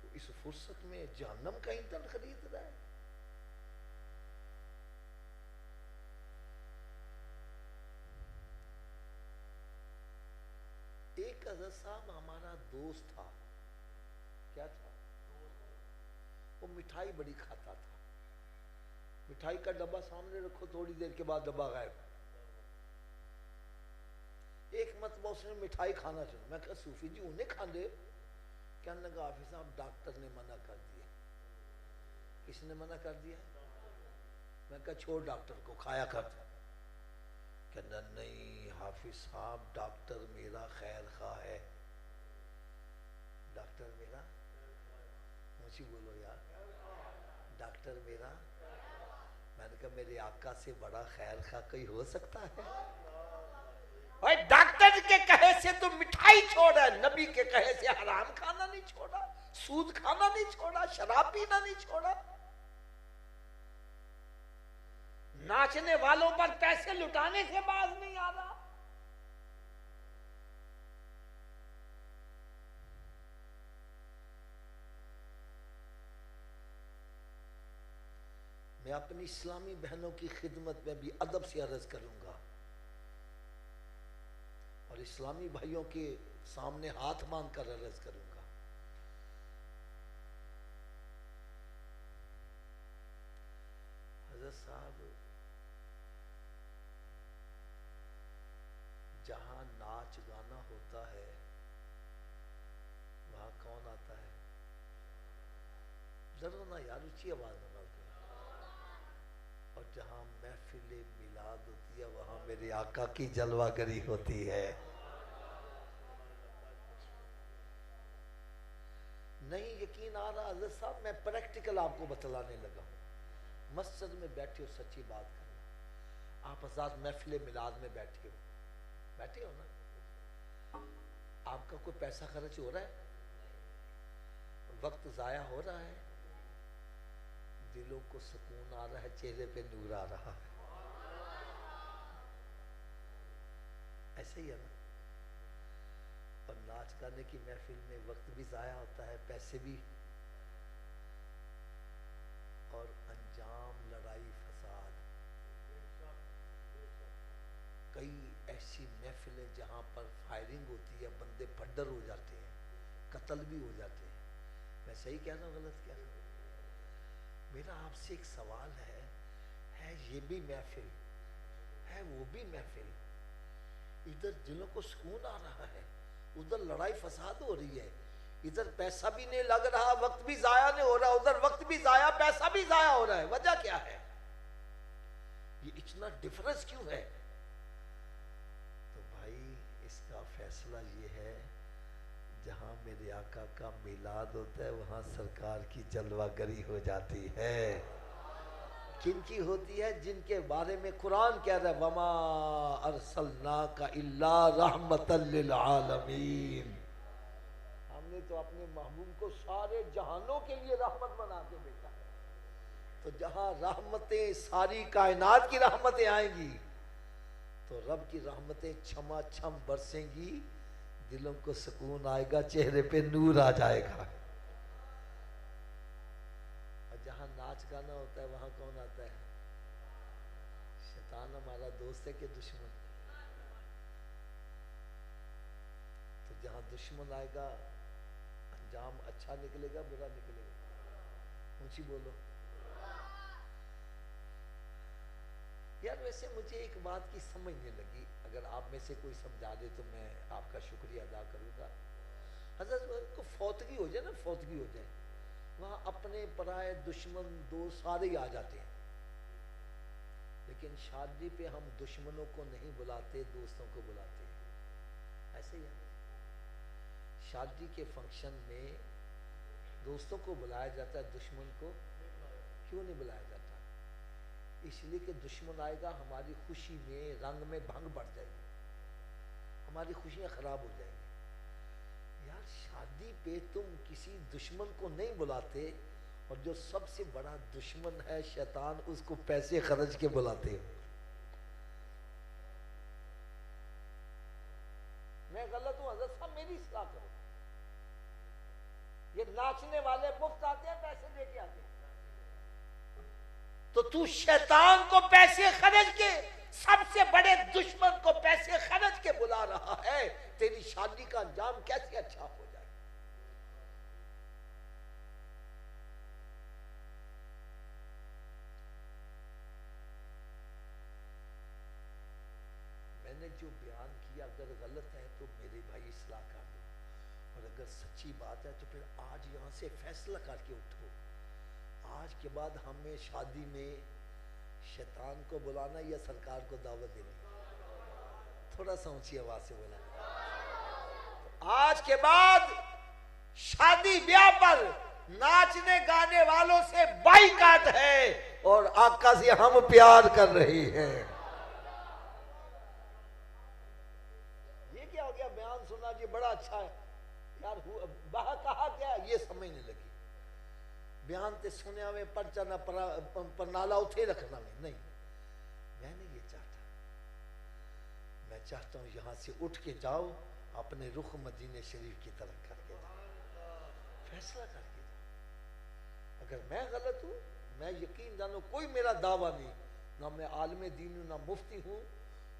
तो इस फुर्सत में जहन्नम का ईंधन खरीद रहा है। एक हज़रत साहब हमारा दोस्त था, क्या था? वो मिठाई बड़ी खाता था। मिठाई का डब्बा सामने रखो, थोड़ी देर के बाद डब्बा गायब। एक मतबा उसने मिठाई खाना चाहिए। मैं कहा सूफी जी उन्हें खाने, क्या लगा हाफिज साहब डॉक्टर ने मना कर दिया। किसने मना कर दिया? मैं कहा छोड़ डॉक्टर को, खाया कर। कहना नहीं हाफिज साहब, डॉक्टर मेरा खैर खा है, डॉक्टर मेरा, मुझे बोलो यार, डॉक्टर मेरा। मैंने कहा मेरे आका से बड़ा खैर खा कोई हो सकता है? भाई डॉक्टर के कहे से तो मिठाई छोड़ा, नबी के कहे से हराम खाना नहीं छोड़ा, सूद खाना नहीं छोड़ा, शराब पीना नहीं छोड़ा। नाचने वालों पर पैसे लुटाने से बाज नहीं आ रहा। मैं अपनी इस्लामी बहनों की खिदमत में भी अदब से अर्ज करूंगा और इस्लामी भाइयों के सामने हाथ बांध कर अर्ज करूंगा। हज़रत साहब, जहां नाच गाना होता है वहां कौन आता है? डरो ना यार, ऊंची आवाज में बोलते। और जहां महफिल मिलाद होती है वहां मेरे आका की जलवागरी होती है। नहीं यकीन आ रहा हज़रत साहब, मैं प्रैक्टिकल आपको बतलाने लगा हूं। मस्जिद में बैठे हो, सच्ची बात करो, आप आजाद महफिल मिलाद में बैठे हो, बैठे हो ना, आपका कोई पैसा खर्च हो रहा है, वक्त जाया हो रहा है, दिलों को सुकून आ रहा है, चेहरे पे नूर आ रहा है, ऐसे ही है ना। और नाच गाने की महफिल में वक्त भी जाया होता है, पैसे भी, और अंजाम लड़ाई फसाद। कई ऐसी महफिलें जहां पर फायरिंग होती है, बंदे फड्डर हो जाते हैं, कत्ल भी हो जाते हैं। मैं सही कह रहा हूँ, गलत कह रहा हूँ? मेरा आपसे एक सवाल है ये भी महफिल है, वो भी महफिल, इधर दिलों को सुकून आ रहा है, उधर लड़ाई फसाद हो रही है, इधर पैसा भी नहीं लग रहा, वक्त भी जाया नहीं हो रहा, उधर वक्त भी जाया, पैसा भी जाया हो रहा है। वजह क्या है? ये इतना डिफरेंस क्यों है? तो भाई इसका फैसला ये है, जहां मेरे आका का मिलाद होता है वहां सरकार की जलवागरी हो जाती है। किनकी होती है? जिनके बारे में कुरान कह रहा है, वमा अरसलनाका इल्ला रहमतल लिल आलमीन। हमने तो अपने महबूब को सारे जहानों के लिए रहमत बना के भेजा है। तो जहां रहमतें, सारी कायनात की रहमतें आएंगी, तो रब की रहमतें छमा छम बरसेंगी, दिलों को सुकून आएगा, चेहरे पे नूर आ जाएगा। और जहां नाच गाना होता है वहां कौन आता है? शैतान हमारा दोस्त है कि दुश्मन? तो जहां दुश्मन आएगा, अंजाम अच्छा निकलेगा बुरा निकलेगा? ऊंची बोलो यार। वैसे मुझे एक बात की समझ नहीं लगी, अगर आप में से कोई समझा दे तो मैं आपका शुक्रिया अदा करूंगा। हज़रत को फौतगी हो जाए ना, फौतगी हो जाए, वहां अपने पराए दुश्मन दोस्त सारे ही आ जाते हैं, लेकिन शादी पे हम दुश्मनों को नहीं बुलाते, दोस्तों को बुलाते हैं। ऐसे ही है, शादी के फंक्शन में दोस्तों को बुलाया जाता है, दुश्मन को क्यों नहीं बुलाया जाता? इसलिए कि दुश्मन आएगा, हमारी खुशी में, रंग में भंग बढ़ जाएगी, हमारी खुशियां खराब हो जाएंगी। यार शादी पे तुम किसी दुश्मन को नहीं बुलाते, और जो सबसे बड़ा दुश्मन है शैतान, उसको पैसे खर्च के बुलाते हो। मैं गलत हूं हज़रत साहब, मेरी इस्लाह करो। ये नाचने वाले मुफ्त आते हैं, पैसे देके आते हैं, तो तू शैतान को पैसे खर्च के, सबसे बड़े दुश्मन को पैसे खर्च के बुला रहा है, तेरी शादी का अंजाम कैसे अच्छा हो जाए? मैंने जो बयान किया अगर गलत है तो मेरे भाई इस्लाह कर दो, और अगर सच्ची बात है तो फिर आज यहां से फैसला करके उठो, आज के बाद हमें शादी में शैतान को बुलाना या सरकार को दावत देनी? थोड़ा सा ऊंची आवाज से बोला। तो आज के बाद शादी ब्याह पर नाचने गाने वालों से बाइकाट है, और आका से हम प्यार कर रहे हैं। ये क्या हो गया? बयान सुना जी, बड़ा अच्छा है यार, बाहर कहा क्या ये समझ नहीं लगी। बयान ते सुनिया में पर्चा ना परनाला उठे रखना में नहीं। मैं नहीं ये चाहता, मैं चाहता हूं यहां से उठ के जाओ, अपने रुख मदीने शरीफ की तरफ करके जाओ, फैसला करके जाओ। अगर मैं गलत हूं, मैं यकीन जानो कोई मेरा दावा नहीं, ना मैं आलिम दीन हूं, ना मुफ्ती हूं,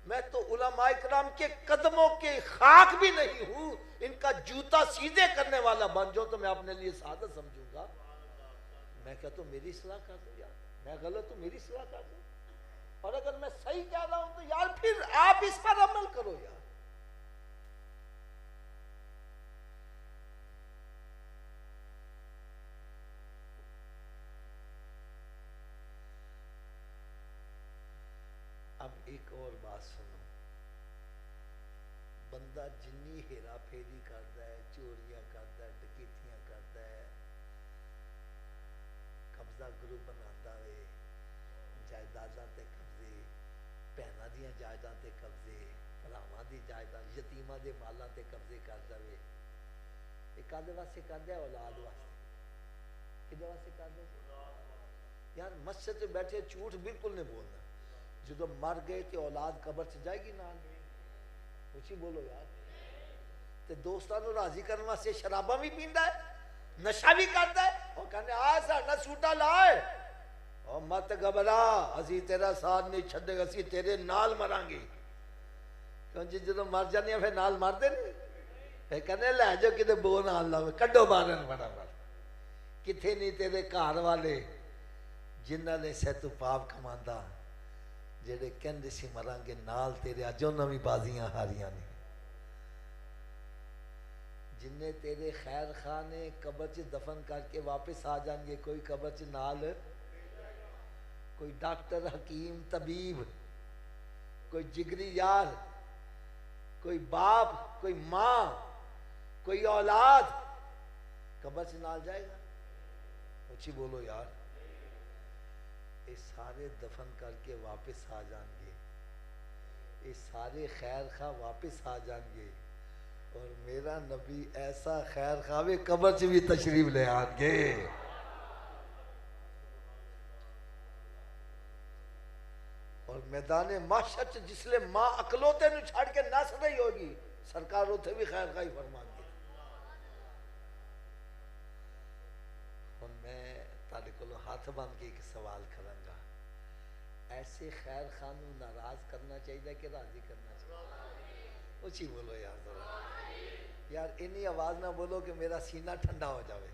मैं तो उलमाए किराम के कदमों के खाक भी नहीं हूं। इनका जूता सीधे करने वाला बन जाओ तो मैं अपने लिए सादत समझूंगा। मैं कहता हूं मेरी सलाह कर दो यार, मैं गलत हूं मेरी सलाह कर दो, और अगर मैं सही कह रहा हूं तो यार फिर आप इस पर अमल करो यार। अब एक और बात सुनो, बंदा जिन्नी हेरा फेरी करता है, चोरियां करता है, डकैतियां करता है, कब्जा ग्रुप बनाता है, जायदादां ते कब्जे, भैनां दियां जायदादां ते कब्जे, ਭਰਾਵਾਂ ਦੀ ਜਾਇਦਾਦ ਯਤੀਮਾਂ ਦੇ ਮਾਲਾਂ ਤੇ ਕਬਜ਼ੇ ਕਰ ਦੇਵੇ। ਇਹ ਕਾਹਦੇ ਵਾਸਤੇ ਕਰਦਾ? ਔਲਾਦ ਵਾਸਤੇ। ਕਿਹਦੇ ਵਾਸਤੇ ਕਰਦਾ? यार मस्जिद में बैठे झूठ बिल्कुल नहीं बोलना। जो मर गए तो औलाद कब्र च जाएगी नाल। उची बोलो यार। ते दोस्तां नूं राजी करने वास्ते शराबा भी पींदा है, नशा भी करता है और कहने आ साडा सूटा लाए और मत घबरा, असी तेरा साथ नहीं छड्डेगा, असी तेरे नाल मरांगे। क्यों जी जो मर जाने फिर नाल मारते नहीं, फिर कहने लै जाओ किते बो नाल लावे, कड्डो बाहर फटाफट। किथे नहीं तेरे घर वाले जिन्हों ने सैतू पाप कमांदा, जेड़े कहते सी मरांगे नाल तेरे, अज उन्होंने भी बाजियां हारियां ने। जिन्हें तेरे खैर खां ने कब्र च दफन करके वापस आ जाएंगे, कोई कब्र च नाल, कोई डॉक्टर हकीम तबीब, कोई जिगरी यार, कोई बाप, कोई माँ, कोई औलाद कब्र च नाल जाएगा? ऊंची बोलो यार। ये सारे दफन करके वापस आ जाएंगे, ये सारे खैर खा वापस आ जाएंगे और मेरा नबी ऐसा खैर खावे कब्र च भी तशरीफ ले आएंगे। और मैदान माशर जिसले मां अकलोते नु छड़ के नस रही होगी, सरकार उथे भी खैर खाई फरमाएंगे। और मैं ताले को हाथ बांध के एक सवाल करांगा, ऐसे खैर खान को नाराज करना चाहिए कि राजी करना चाहिए? ऊंची बोलो यार जरा। यार इन्नी आवाज ना बोलो कि मेरा सीना ठंडा हो जाए।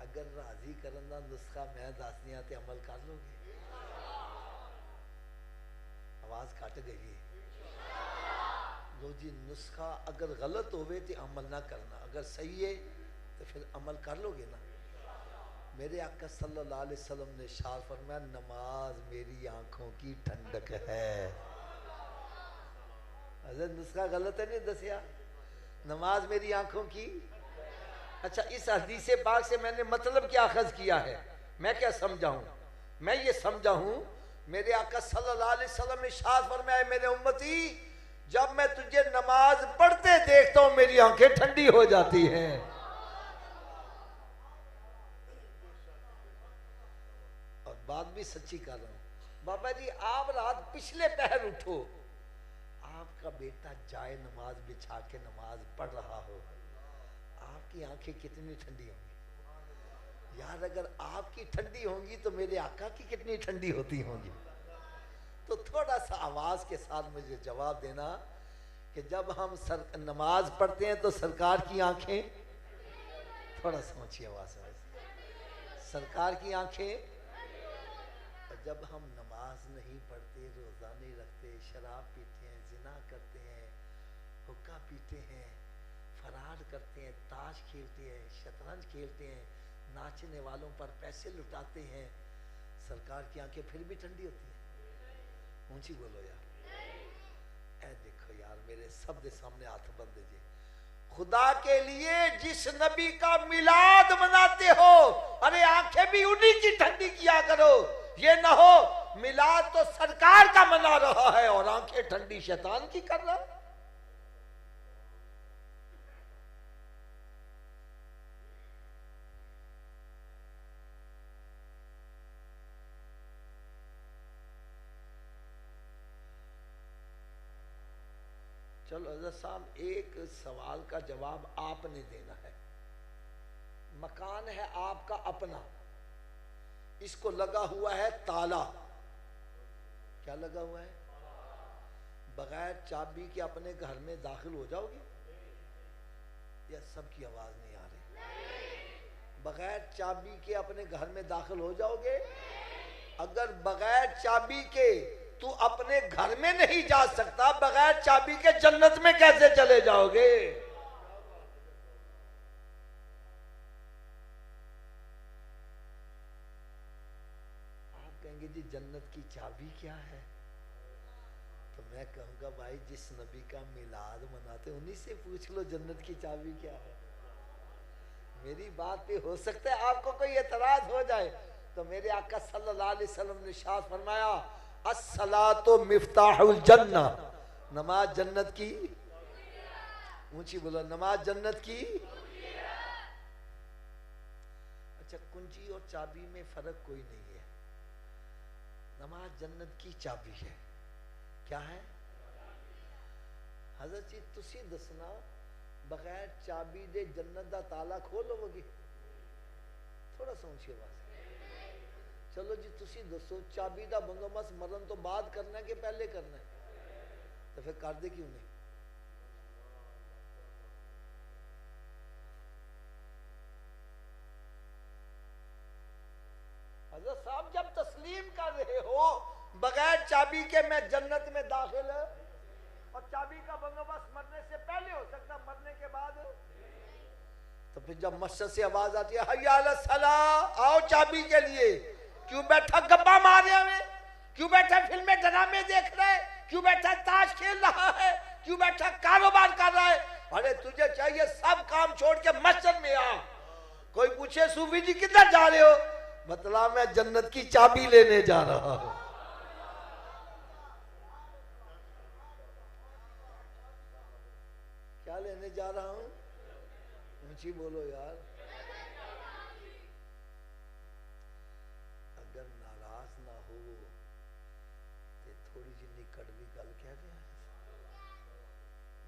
अगर राजी करने का नुस्खा मैं दस दिया तो अमल कर लोगे? आवाज घट गई है। लो जी, नुस्खा अगर गलत होवे तो अमल ना करना, अगर सही है तो फिर अमल कर लोगे ना। मेरे आका सल्लल्लाहु अलैहि वसल्लम ने इरशाद फरमाया, नमाज मेरी आंखों की ठंडक है। अगर नुस्खा गलत है नहीं दसिया, नमाज मेरी आंखों की। अच्छा, इस हदीस पाक से मैंने मतलब क्या अखज़ किया है, मैं क्या समझा हूं? मैं ये समझा हूं, मेरे आका सल्लल्लाहु अलैहि वसल्लम ने इरशाद फरमाया, मेरे उम्मती जब मैं तुझे नमाज पढ़ते देखता हूं मेरी आंखें ठंडी हो जाती हैं। बात भी सच्ची कर रहा हूं। बाबा जी आप रात पिछले पहर उठो, आपका बेटा जाए नमाज बिछा के नमाज पढ़ रहा हो, आपकी आंखें कितनी ठंडी होंगी यार। अगर आपकी ठंडी होंगी तो मेरे आका की कितनी ठंडी होती होंगी। तो थोड़ा सा आवाज के साथ मुझे जवाब देना कि जब हम नमाज पढ़ते हैं तो सरकार की आंखें, थोड़ा समझिए आवाज में, सरकार की आंखें। जब हम नमाज नहीं पढ़ते, रोज़ा नहीं रखते, शराब पीते हैं, जिना करते हैं, हुक्का पीते हैं, फरार करते हैं, ताश खेलते हैं, शतरंज खेलते हैं, नाचने वालों पर पैसे लुटाते हैं, सरकार की आंखें फिर भी ठंडी होती हैं? ऊंची बोलो यार। ऐ देखो यार, मेरे शब्द सामने हाथ बंद दीजिए। खुदा के लिए जिस नबी का मिलाद मनाते हो, अरे आंखें भी उन्हीं की ठंडी किया करो। ये ना हो मिलाद तो सरकार का मना रहा है और आंखें ठंडी शैतान की कर रहा। चलो हज़रत साहब, एक सवाल का जवाब आपने देना है। मकान है आपका अपना, इसको लगा हुआ है ताला। क्या लगा हुआ है? बगैर चाबी के अपने घर में दाखिल हो जाओगे? या सबकी आवाज नहीं आ रही? बगैर चाबी के अपने घर में दाखिल हो जाओगे? अगर बगैर चाबी के तू अपने घर में नहीं जा सकता, बगैर चाबी के जन्नत में कैसे चले जाओगे? आप कहेंगे जी जन्नत की चाबी क्या है? तो मैं कहूंगा भाई जिस नबी का मिलाद मनाते उन्हीं से पूछ लो जन्नत की चाबी क्या है। मेरी बात पे हो सकता है आपको कोई एतराज हो जाए, तो मेरे आका सल्लल्लाहु अलैहि वसल्लम ने इरशाद फरमाया, अस्सलातो मिफ्ताहुल जन्ना, नमाज जन्नत की, ऊंची बोलो, नमाज जन्नत की। अच्छा, कुंजी और चाबी में फर्क कोई नहीं है, नमाज जन्नत की चाबी है। क्या है हजरत जी, तुसी दसना बगैर चाबी दे जन्नत दा ताला खोल लोगे? थोड़ा सोचिए बस। चलो जी, तुसी दसो चाबी दा बंदोबस्त मरन तो बाद करना है कि पहले करना है? तो फिर कर दे क्यों नहीं? हजरत साहब, जब तस्लीम कर रहे हो बगैर चाबी के मैं जन्नत में दाखिल, और चाबी का बंदोबस्त मरने से पहले हो सकता, मरने के बाद, तो फिर जब मस्जिद से आवाज आती है हय्या अला सलाह, आओ चाबी के लिए, क्यों बैठा गप्पा मार रहे हैं? क्यों बैठा फिल्में ड्रामे देख रहा है? क्यों बैठा ताश खेल रहा है? क्यों बैठा कारोबार कर रहा है? अरे तुझे चाहिए सब काम छोड़ के मस्जिद में आ। कोई पूछे सूफी जी किधर जा रहे हो? बतला, मैं जन्नत की चाबी लेने जा रहा हूं। क्या लेने जा रहा हूं? ऊंची बोलो यार। अगर नाराज ना हो तो थोड़ी जिन्नी कड़वी गल कह दिया,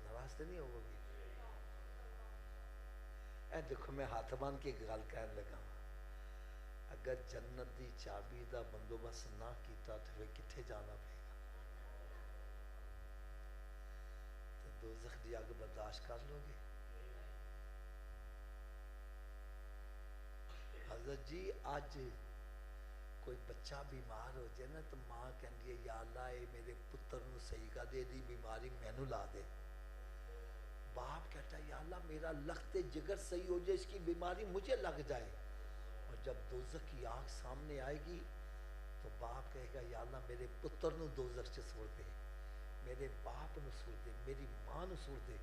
नाराज तो नहीं होगी? ए देखो, मैं हाथ बांध के गल कह लगा, अगर जन्नत की चाबी का बंदोबस्त ना किया तो फिर किथे जाना पेगा? तो दोज़ख की अग बर्दाश्त कर लोगे? हजरत जी, आज कोई बच्चा बीमार हो जाए ना तो मां कहती है या अल्लाह ये मेरे पुत्र नूं सही कर दे, दी बीमारी मैनू ला दे। बाप कहता है या अल्लाह मेरा लखते जिगर सही हो जाए, इसकी बीमारी मुझे लग जाए। और जब दोज़ख की आग सामने आएगी तो बाप कहेगा या अल्लाह मेरे पुत्र नूं दोज़ख च सुट दे, मेरे बाप नूं सुट दे, मेरी मां नूं सुट दे,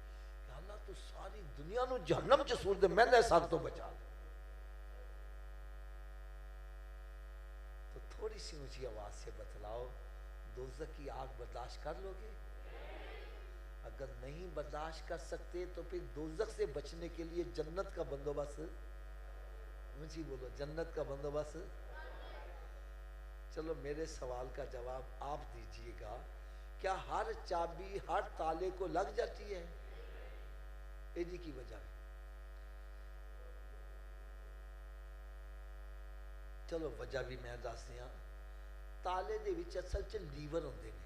या अल्लाह तू सारी दुनिया नूं जहन्नम च सुट दे, मैंने सब तो बचा ले। तो थोड़ी सी ऊंची आवाज से बतलाओ, दोज़ख की आग बर्दाश्त कर लोगे? अगर नहीं बर्दाश्त कर सकते तो फिर दोज़ख से बचने के लिए जन्नत का बंदोबस्त, ऊंची बोलो, जन्नत का बंदोबस्त। चलो मेरे सवाल का जवाब आप दीजिएगा, क्या हर चाबी हर ताले को लग जाती है? एदी की वजह है। चलो वजह भी मैं दस दिया। ताले दे विच असल च लीवर होंदे ने,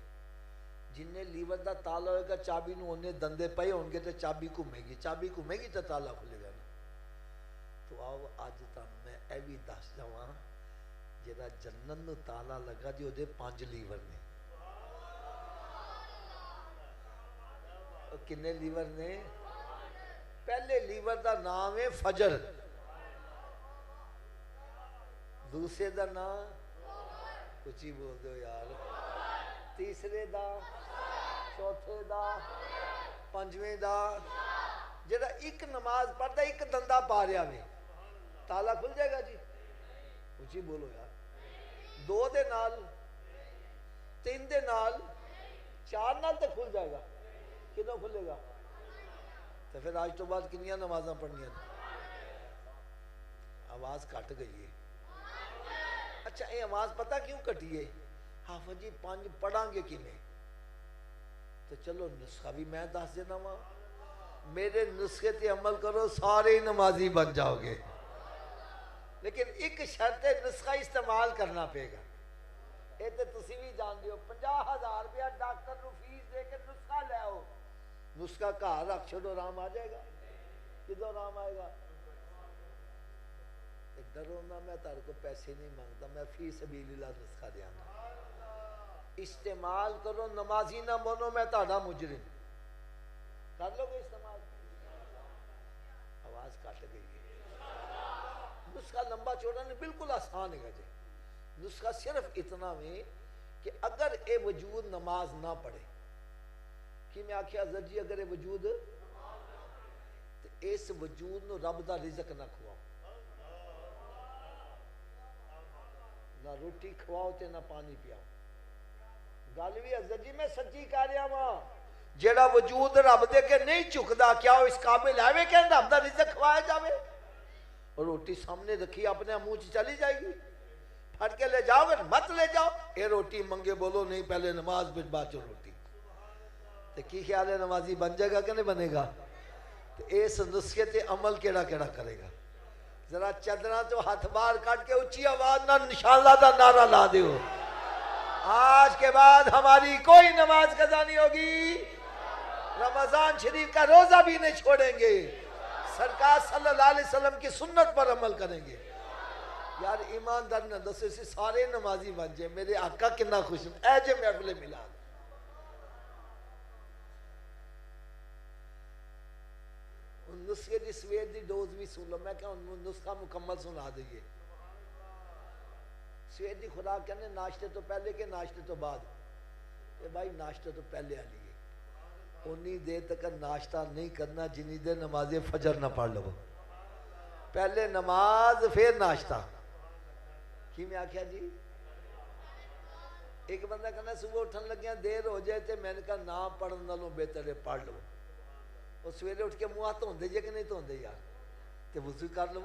जिन्ने लीवर का ताला होगा चाबी नूं उन्ने दंदे पए होणगे तो चाबी घूमेगी, चाबी घूमेगी तो ताला खुलेगा ना। तो आओ अज तुहानूं मैं यह भी दस जावां, जिहड़ा जन्नत नूं ताला लगा जी उहदे 5 लीवर ने। किन्ने लीवर ने? पहले लीवर का नाम है फजर, दूसरे का नाम, उची बोल दो यार, तीसरे का, चौथे का, पंजवें का। जेड़ा एक नमाज पढ़ता एक दंदा पा रहा वे, ताला खुल जाएगा जी? उची बोलो यार। 2 दे नाल, 3 दे नाल, 4 नाल तो खुल जाएगा, किदों खुलेगा? तो फिर आज तो बाद कितनी नमाजा पढ़निया? आवाज कट गई है। अच्छा, ये आवाज पता क्यों कटी है? हाफिज जी 5 पढ़ांगे किमें? तो चलो नुस्खा भी मैं दस देना वा, मेरे नुस्खे ते अमल करो, सारे ही नमाजी बन जाओगे। लेकिन एक शर्त है, नुस्खा इस्तेमाल करना पेगा। ये तो तुसी भी जान दो, 50,000 रुपया डॉक्टर को फीस दे के नुस्खा ले आओ, नुस्खा घर रख छोड़ो, आराम आ जाएगा? किदों आराम आएगा? डरो ना, मैं तारे को पैसे नहीं मांगता, मैं फी सबीलिल्लाह नुस्खा देंगा। इस्तेमाल करो, नमाजी ना बनो, मैं ताड़ा मुजरिम। कर लोगे इस्तेमाल? आवाज कट गई है। नुस्खा लंबा चौड़ा नहीं, बिल्कुल आसान है जी। नुस्खा सिर्फ इतना में कि अगर ये वजूद नमाज ना पढ़े, कि मैं आख्या हज़रत जी अगर ये वजूद, तो इस वजूद नूं रब दा रिज़्क ना खुआओ, ना रोटी खवाओ ते ना पानी पियाओ। गल भी हजरत जी मैं सच्ची कह रहा वां जेड़ा वजूद रब दे के नहीं झुकदा क्या वो इस काबिल है वे कि रब दा रिज़्क खवाया जावे और रोटी सामने रखी अपने मुंह च चली जाएगी फट के ले जाओगे मत ले जाओ ये रोटी मंगे बोलो नहीं पहले नमाज फिर बाद चो रोटी तो की ख्याल है नमाजी बन जाएगा कि नहीं बनेगा तो इस नुस्खे ते अमल केड़ा केड़ा करेगा जरा चदरा तो हाथ बाहर काट के ऊंची आवाज ना निशाला दा नारा ला दो आज के बाद हमारी कोई नमाज कज़ा नहीं होगी रमजान शरीफ का रोजा भी नहीं छोड़ेंगे सरकार सल्लल्लाहु अलैहि वसल्लम की सुन्नत पर अमल करेंगे यार ईमानदार ने दसे से सारे नमाजी बन जाए मेरे आका कितना खुश ऐजे महफिल मिला नुस्खे की सवेर की डोज भी सुन लो मैं क्या नुस्खा मुकम्मल सुना दईए सवेर की खुराक कहने नाश्ते तो पहले के नाश्ते तो बाद ये भाई नाश्ते तो पहले आ लिए उन्नी देर तक नाश्ता नहीं करना जिन्नी देर नमाज़े फजर ना पढ़ लो पहले नमाज फिर नाश्ता की मैं आख्या जी एक बंदा कहना सुबह उठन लगे देर हो जाए तो मैंने कहा ना पढ़ने नालों बेहतर है पढ़ लो और सवेरे उठ के मुँह हाथ धोंदे जे कि नहीं धोंदे यार तो वजू कर लो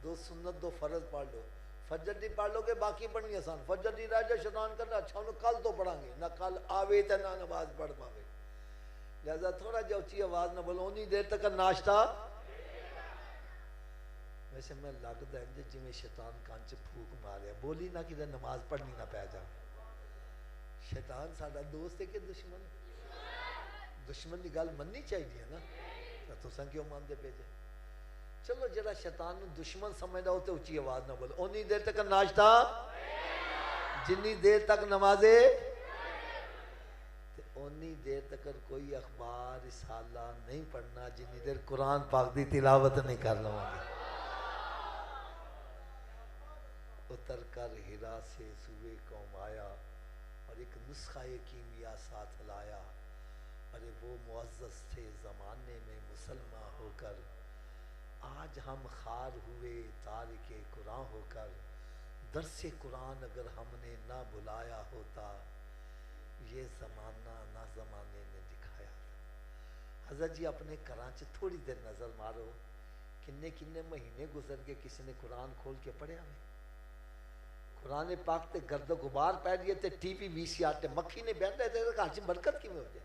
दो सुन्नत दो फर्ज पढ़ लो फजर दी पढ़ लोगे बाकी पढ़नी आसान फजर दी राजा शैतान करना अच्छा उन्हें कल तो पढ़ांगे ना कल आवे तो ना नमाज पढ़ पावे लिहाजा थोड़ा जो ऊंची आवाज ना बोलो उन्नी देर तक नाश्ता वैसे मैं लगता है जिमें शैतान कान च फूक मारे बोली ना कि नमाज पढ़नी ना पै जा शैतान साडा दोस्त है कि दुश्मन दुश्मन की गल मननी चाहिए ना तुसा क्यों मानते पे जे चलो जरा शैतान दुश्मन समझदा हो तो उच्ची आवाज ना बोलो उन्नी देर तक नाश्ता जिन्नी देर तक नमाजे उन्नी देर तक कोई अखबार रिसाला नहीं पढ़ना जिन्नी देर कुरान पाक दी तिलावत नहीं कर लवांगे उतर कर हिरा से सुबह कौम आया और एक नुस्खा कीमिया साथ लाया अरे वो मुअज़्ज़ज़ थे ज़माने में मुसलमान होकर आज हम खार हुए तारिके कुरान होकर दरसे कुरान अगर हमने ना बुलाया होता ये ज़माना ना ज़माने ने दिखाया हज़रत जी अपने घरां च थोड़ी देर नज़र मारो किन्ने किन्ने महीने गुजर गए किसी ने कुरान खोल के पढ़िया में कुरान पाक ते गर्द गुबार पै दिए ते टीवी VCR ते मक्खी ने बहन रहे थे घर च बरकत किमें हो जाए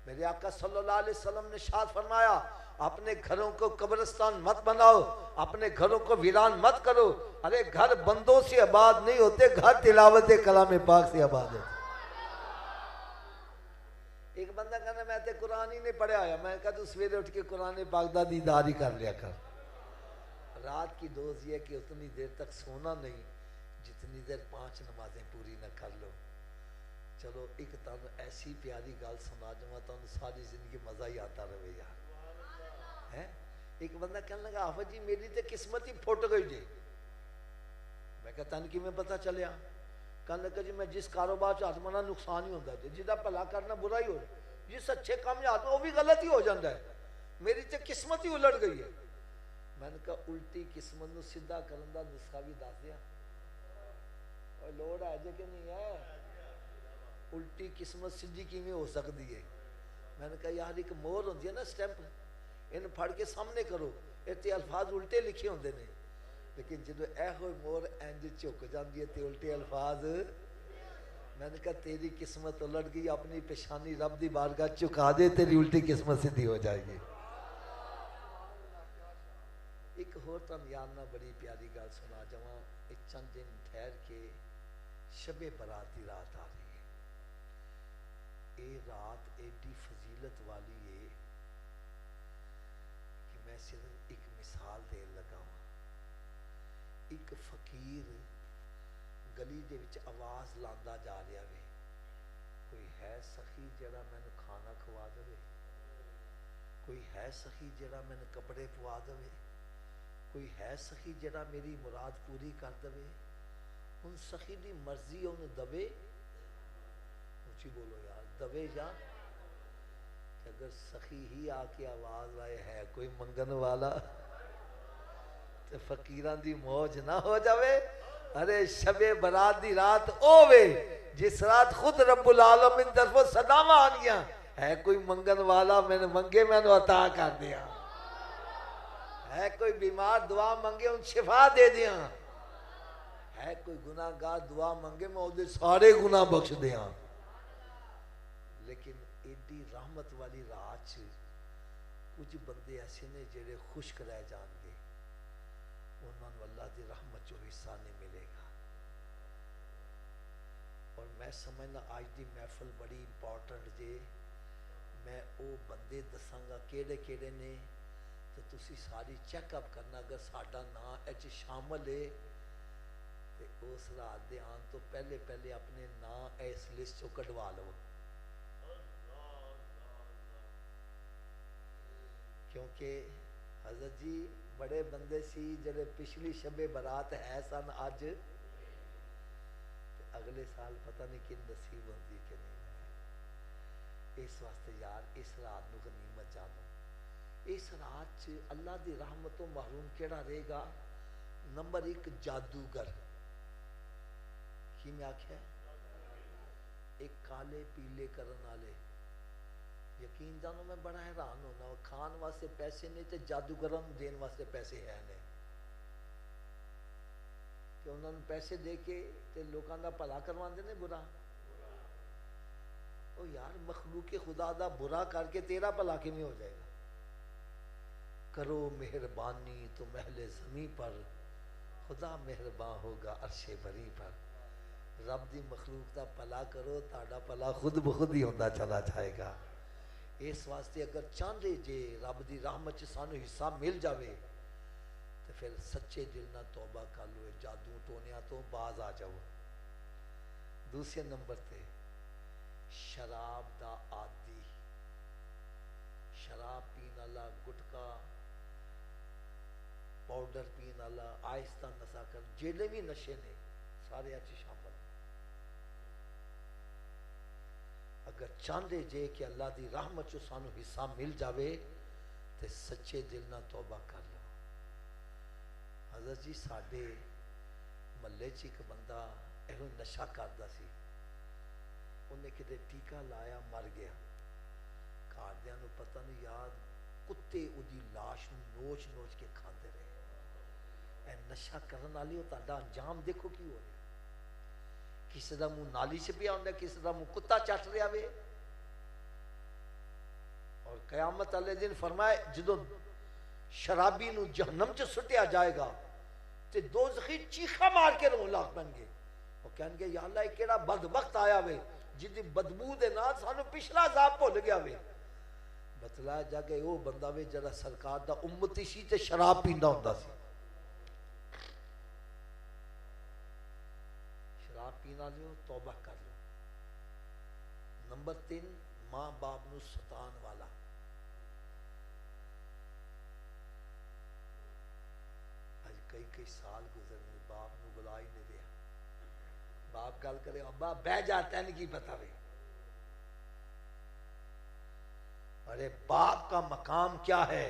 मेरे आका सल्लल्लाहु अलैहि वसल्लम ने शाद फरमाया अपने घरों को कब्रिस्तान मत बनाओ अपने घरों को वीरान मत करो अरे घर बंदों से आबाद नहीं होते घर तिलावत कलाम पाक से आबाद है एक बंदा कहना मैं तो कुरान ही नहीं पढ़ा आया मैं कहा तू सवेरे उठ के कुरान पाक दा दीदार ही कर लिया कर रात की डोज ये कि उतनी देर तक सोना नहीं जितनी देर 5 नमाजें पूरी न कर लो चलो एक तुम ऐसी प्यारी गल सुना जावा तुम सारी जिंदगी मजा ही आता रहे यार है एक बंदा कहने लगा आफत जी मेरी तो किस्मत ही फुट गई जी मैं कहता तन कि पता चलिया कहने लगा जी मैं जिस कारोबार च हाथ मना नुकसान ही होता है जिदा भला करना बुरा ही हो जिस अच्छे काम हाथ वो भी गलत ही हो जाता है मेरी तो किस्मत ही उलट गई है मैंने कहा उल्टी किस्मत को सीधा करने का नुस्खा भी दस दिया और लोड़ है जे कि नहीं है उल्टी किस्मत सीधी किमें हो सकती है मैंने कहा यार एक मोहर होती है ना स्टैंप इन फड़ के सामने करो इतने अल्फाज उल्टे लिखे होंगे ने लेकिन जो यह मोहर इंज झुक जाती है तो उल्टे अल्फाज मैंने कहा तेरी किस्मत उलट गई अपनी पेशानी रब की बारगाह झुका दे तेरी उल्टी किस्मत सीधी हो जाएगी एक होर तुम यार ना बड़ी प्यारी गल सुना जावा चंद दिन ठहर के शबे बरात की रात आ रही है ये रात एडी फजीलत वाली है कि मैं सिर्फ एक मिसाल देन लगा एक फकीर गली दे विच आवाज लांदा जा रहा वे कोई है सखी जरा मैनू खाना खवा दे कोई है सखी जरा मैनू कपड़े पवा दे कोई है सखी जरा मेरी मुराद पूरी कर दे उन सखी की मर्जी उन्हें दवे ऊंची बोलो यार दवे जा अगर सखी ही आके आवाज आए है कोई मंगन वाला तो फकीरां दी मौज ना हो जावे अरे शबे बरात दी रात ओवे जिस रात खुद रब्बुल आलमीन तरफों सदावा आनिया है, कोई मंगन वाला मैंने मंगे मैंने अता कर दिया, है कोई बीमार दुआ मंगे उन शिफा दे दिया, है कोई गुनाहगार दुआ मंगे मैं उसे सारे गुनाह बख्श दिया। लेकिन एडी रहमत वाली रात च कुछ बंदे ऐसे ने जेड़े खुश्क रह जाएंगे, उन्होंने अल्लाह की रहमत जो हिस्सा नहीं मिलेगा। और मैं समझना आज की महफिल बड़ी इंपॉर्टेंट जे, मैं वो बंदे दसांगा केड़े केड़े ने, तो तुसी सारी चेकअप करना, अगर साडा नाम एच शामिल है तो उस रात दे आन तो पहले पहले अपने नाम इस लिस्ट चो कढ़वा लो, क्योंकि हजरत जी बड़े बंदे सी जड़े पिछली शबे बरात है सन, अज अगले साल पता नहीं कि नसीब होती कि नहीं है। इस वास्ते यार इस रात को गनीमत जानो। इस रात च अल्लाह की रहमत तो महरूम केड़ा रहेगा? नंबर 1 जादूगर, की मैं आख्या एक काले पीले करन वाले, यकीन जानो मैं बड़ा हैरान होना, खान वास्ते पैसे नहीं तो जादूगरां नूं देन वास्ते पैसे है ने, कि उन्होंने पैसे दे के ते लोगों का भला करवाते ने बुरा। ओ यार मखलूक खुदा दा बुरा करके तेरा भला किवें हो जाएगा? करो मेहरबानी तो महले ज़मी पर, खुदा मेहरबान होगा अर्शे बरी पर। रब दी मखलूक का भला करो, ताड़ा भला खुद ब खुद ही होता चला जाएगा। इस वास्ते अगर चाहते जे रब की रहमत सानू हिस्सा मिल जाए तो फिर सच्चे दिल ना तौबा कर लो, जादू टोनिया तो बाज आ जाओ। दूसरे नंबर पे शराब दा आदी, शराब पीने वाला, गुटका पाउडर पीने वाला, आहिस्ता नशा कर, जेड़े भी नशे ने सारे अच्छे शामिल। अगर चाहते जे कि अल्लाह की रहमत चो सानू हिस्सा मिल जाए तो सच्चे दिल ना तौबा कर लो। हज़रत जी साडे महल्ले च एक बंदा एहो नशा करता सी, उन्हें किते टीका लाया मर गया, घरदियां नूं पता नहीं याद, कुत्ते उदी लाश नोच नोच के खाते रहे। ए नशा करन वाली हो ताड़ा अंजाम देखो की हो रहा, किसी का मुंह नाली च पिया होंदा, किसी का मुंह कुत्ता चट रहा वे। और कयामत वाले दिन फरमाए जो शराबी नूं जहन्नम च सुटिया जाएगा तो दोज़खी चीखा मार के रोन लग पैणगे। वो कहणगे या अल्लाह ये केड़ा बदबख्त आया वे जिहदी बदबू दे नाल सानू पिछला अज़ाब भुल गया वे। बतलाया जाके वो बंदा वे जरा सरकार दा उम्मती सी ते शराब पींदा हुंदा सी। पीना लियो, तौबा कर लो। नंबर 3 मां बाप नूं सतान वाला। अज कई कई साल गुजरने, बाप नूं बुला ही नहीं दिया। बाप गल करे अब्बा बह जा, तैन की पता वे। अरे बाप का मकाम क्या है?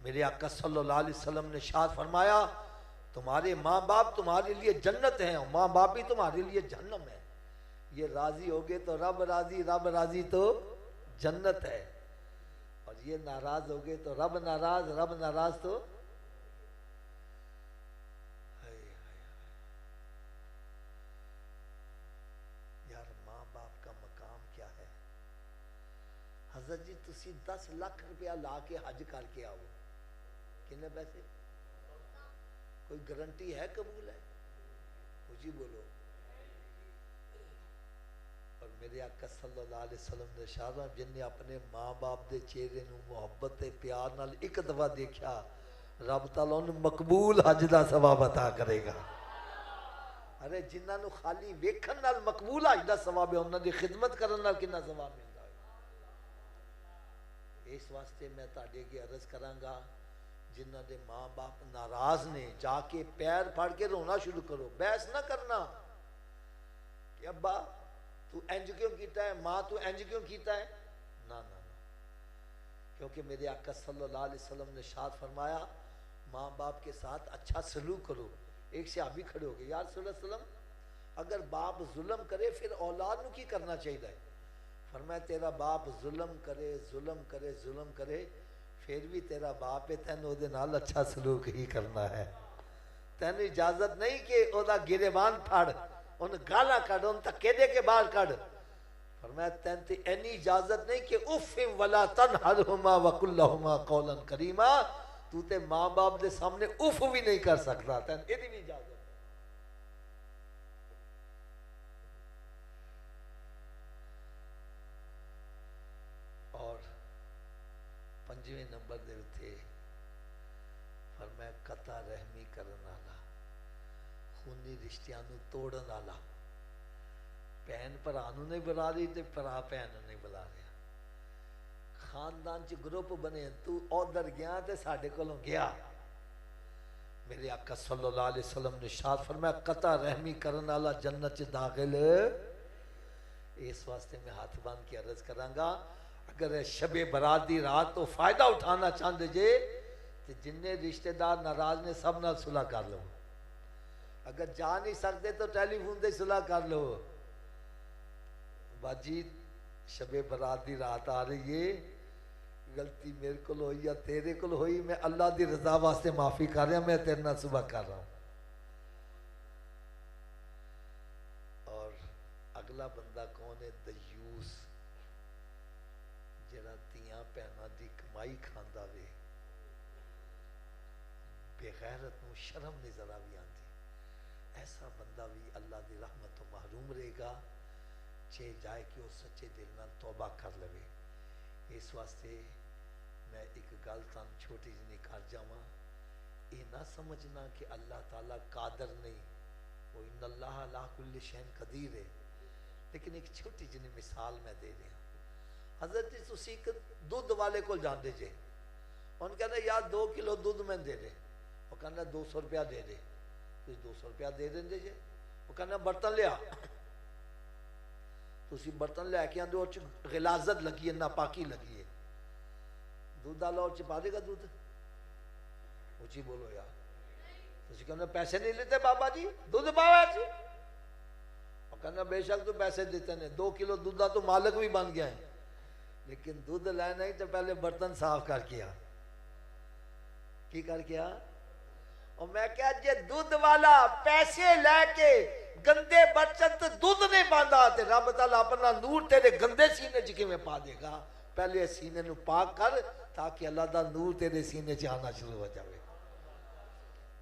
मेरे आका सल्लल्लाहु अलैहि वसल्लम ने इरशाद फरमाया तुम्हारे माँ बाप तुम्हारे लिए जन्नत है, माँ बाप ही तुम्हारे लिए जहन्नम है। ये राजी हो गए तो रब राजी, रब राजी तो जन्नत है, और ये नाराज हो गए तो रब नाराज, रब नाराज तो यार माँ बाप का मकाम क्या है? हजरत जी तुसी 10 लाख रुपया ला के हज करके आओ, कितने पैसे? कोई गारंटी है कबूल है? मुझे बोलो। और मेरे आका सल्लल्लाहु अलैहि वसल्लम ने इरशाद, जिन्हें अपने माँ बाप के चेहरे नूं मुहब्बत ते प्यार नाल एक दफा देखा, रब ताला उन्हें मकबूल हज का सवाब अता करेगा। अरे जिन्होंने खाली वेखण नाल मकबूल हज का सवाब है, उन्होंने खिदमत करन नाल कितना सवाब मिलता है। इस वास्ते मैं तुहाडे अगे अर्ज करांगा, जिन्हों के माँ बाप नाराज ने, जाके पैर फड़ के रोना शुरू करो। बहस ना करना कि अब्बा तू इंज क्यों किया है, माँ तू इंज क्यों किया है, ना ना ना। क्योंकि मेरे आका सल्लल्लाहु अलैहि वसल्लम ने इरशाद फरमाया माँ बाप के साथ अच्छा सलूक करो। एक सहाबी खड़े हो गए, यार सल्लल्लाहु अलैहि वसल्लम अगर बाप जुल्म करे फिर औलाद नूं की करना चाहिए। फरमाया तेरा बाप जुल्म करे जुल्म करे फिर भी तेरा बाप है, तेन ओदे नाल अच्छा सलूक ही करना है। तेन इजाजत नहीं कि ओदा गिरेबान फड़, उन गाला कड़, उन धक्के दे के बाहर कड़। फरमाया तेन ते इन्नी इजाजत नहीं कि उफ़िम वला तनहरहुमा वकुल्लहुमा कौलन करीमा, तू ते मां बाप दे सामने उफ भी नहीं कर सकता, तेन एदी भी इजाजत। और पंजवें नंबर दे उत्ते फरमाया कता रहमी करन वाला, खूनी रिश्तियां नूं तोड़न वाला। भैन भरा नूं नहीं बुला रही ते भरा भैन नूं नहीं बुला रहा। खानदान च ग्रुप बने, तू उधर गया ते साडे कोलों गया। मेरे आका सल्लल्लाहु अलैहि वसल्लम ने इरशाद फरमाया कता रहमी करन वाला जन्नत च दाखिल। इस वास्ते मैं हाथ बांध के अर्ज करांगा, अगर शबे बरात दी रात तो फायदा उठाना चाहते जे तो जिन्ने रिश्तेदार नाराज ने सब नाल सुलह कर लो। अगर जा नहीं सकते तो टेलीफोन से सुलह कर लो। बाजी शबे बरात दी रात आ रही है, गलती मेरे को हुई या तेरे को हुई, मैं अल्लाह की रजा वास्ते माफी कर रहा, मैं तेरे नाल सुबह कर रहा हूँ। और अगला बंदा कौन है? दयूस, जरा तियां भैनों की कमाई खांदा वे, बेगैरत नूं शर्म नहीं जरा भी आती। ऐसा बंदा भी अल्लाह की रहमत तो महरूम रहेगा, चे जाए कि वो सच्चे दिल नाल तौबा कर लवे। इस वास्ते मैं एक गल तुम छोटी जी कर जावा, ये ना समझना कि अल्लाह ताला कादर नहीं, वो इन्नल्लाह अला कुल्लि शैइन कदीर है। लेकिन एक छोटी जी मिसाल मैं दे रहा। हजरत जी तुसी एक दुध वाले को जाते जे, उन्हें कहना यार 2 किलो दुध मैं दे दे, वो कहना 200 रुपया दे दे, तुम 200 रुपया दे देंगे जे। वो कहना बर्तन लिया, तुसी बर्तन लैके आते, उस गिलाजत लगी है, नापाकी लगी है, दूध डालो और पा देगा दूध? ऊँची बोलो यार। तुसी कहना पैसे नहीं लेते बाबा जी, दूध पाओ जी। और कहना बेशक तू पैसे देते ने, 2 किलो दूध का तो मालिक भी बन गया है, लेकिन दूध लेना ही तो पहले बर्तन साफ करके आ। की करके आ? और मैं क्या जे दूध वाला पैसे लैके गंदे बर्तन तो दूध नहीं पाता, तो रब ताला अपना नूर तेरे गंदे सीने च किवें पा देगा? पहले सीने नूं पाक कर ताकि अल्लाह दा नूर तेरे सीने च आना शुरू हो जाए।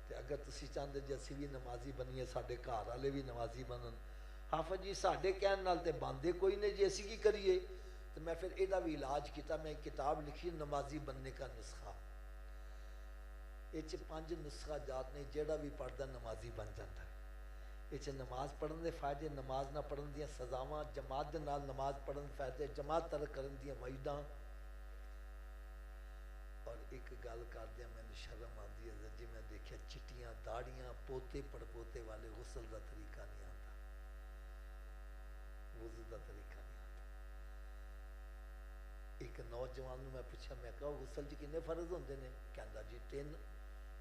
तो अगर तुसी चाहते जे असी भी नमाजी बनीए, साडे घर वाले भी नमाजी बनन, हाफिज जी साडे कहण नाल ते बांधे कोई नहीं जी, असी की करिए? तो मैं फिर एदा भी इलाज किया। मैं एक किताब लिखी नमाजी बनने का नुस्खा। ये 5 नुस्खा जात ने, जेड़ा भी पढ़ता नमाजी बन जाता है। ये नमाज पढ़ने के फायदे, नमाज ना पढ़न दी सजावां, जमात के नाल नमाज पढ़न फायदे, जमात तरक करन दी मईदा। और एक गल करदे मैनूं शर्म आती है जी, मैं देखिया चिट्टियां दाड़ियां, पोते पड़पोते वाले गुसल का तरीका नहीं आता, वुज़ू का तरीका नहीं आता। एक नौजवान मैं पूछा, मैं कहा गुसल च किन्ने फर्ज होंदे ने? कहंदा जी 3।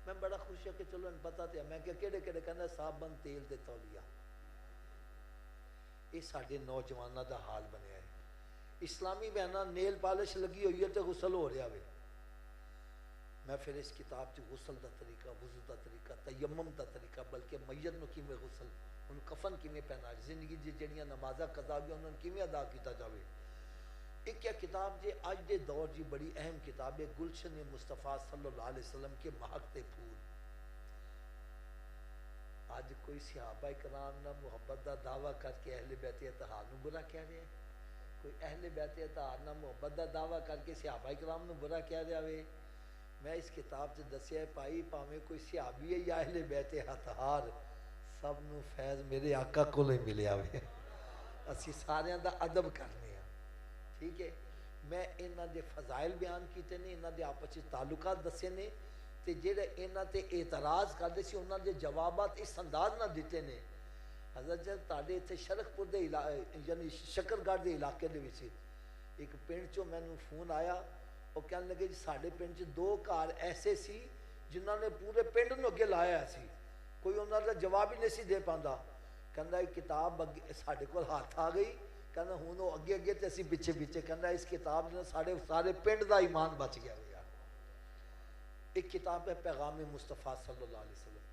मैं बड़ा खुश है कि चलो इन पता तो है। मैं क्या केड़े केड़े? कहना साबन, तेल ते तौलिया। ये साडे नौजवानों का हाल बनया है। इस्लामी बहना नेल पॉलिश लगी हुई है तो गुसल हो रहा है। मैं फिर इस किताब च गुसल का तरीका, वुज़ू का तरीका, तयम्मुम का तरीका, बल्कि मैयत नूं किवें गुसल, उन कफन किवें पहना, जिंदगी दी जड़ियां नमाज़ां कज़ा भी उन्होंने किवें अदा किया जाए। एक क्या किताब जे अज के दौर की बड़ी अहम किताब है, गुलशन मुस्तफ़ा सल्लल्लाहु अलैहि वसल्लम के महकते फूल। आज कोई सहाबा इकराम ना मुहब्बत का दावा करके अहले बैत इत्तेहाद नूं बुरा कह रहा है, कोई अहले बैत इत्तेहाद ना मुहब्बत का दावा करके सहाबा इकराम नूं बुरा कह रहा है। मैं इस किताब च दस्या है भाई, भावें कोई सहाबी है या अहले बैत इत्तेहाद, सब नूं फैज़ मेरे आका कोलों ही मिलिया वे। असीं सारियां दा अदब करने, ठीक है। मैं इन्हां दे फजाइल बयान किए ने, इन्हां दे आपस में ताल्लुकात दसे ने, ते जेड़े इन्हां ते एतराज़ करते सी उन्हां दे जवाबात इस अंदाज नाल दिते ने। हज़रत जी तुहाडे इत्थे शरखपुर दे यानी शकरगढ़ के इलाके दे विच एक पिंड चों मैनूं फोन आया, वो कहने लगे जी साडे पिंड च 2 घर ऐसे सी जिन्हां ने पूरे पिंड नूं अगे लाया सी, कोई उन्हां दा जवाब ही नहीं सी दे पांदा। कहता किताब अगे साढ़े को हाथ आ गई, कहना हूँ वो अगे अगे तो असी पिछे पिछे, कहना इस किताब ने साढ़े सारे पिंड का ईमान बच गया यार। एक किताब है पैगाम मुस्तफा सल्लल्लाहु अलैहि वसल्लम,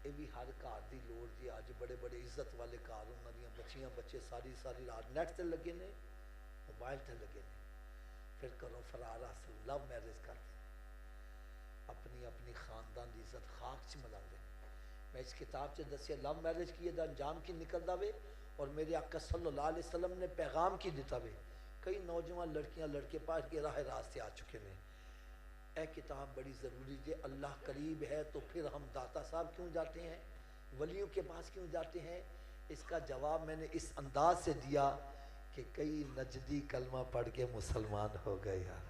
ये भी हर घर की लोड़ जी। अज बड़े बड़े इज्जत वाले घर उन्होंने बच्चियां बच्चे सारी सारी रात नैट से लगे ने, मोबाइल से लगे ने, फिर घरों फरार हासिल लव मैरिज करते अपनी अपनी खानदान की इज्जत खाक च मिलाते। मैं इस किताब से दसिया लव मैरिज की अंजाम की निकलता वे, और मेरे आका सल्लल्लाहु अलैहि वसल्लम ने पैगाम की दिता वे। कई नौजवान लड़कियां लड़के पढ़ के राह रास्ते आ चुके हैं। यह किताब बड़ी ज़रूरी है। अल्लाह करीब है तो फिर हम दाता साहब क्यों जाते हैं, वलियों के पास क्यों जाते हैं? इसका जवाब मैंने इस अंदाज से दिया कि कई नजदी कलमा पढ़ के मुसलमान हो गए यार।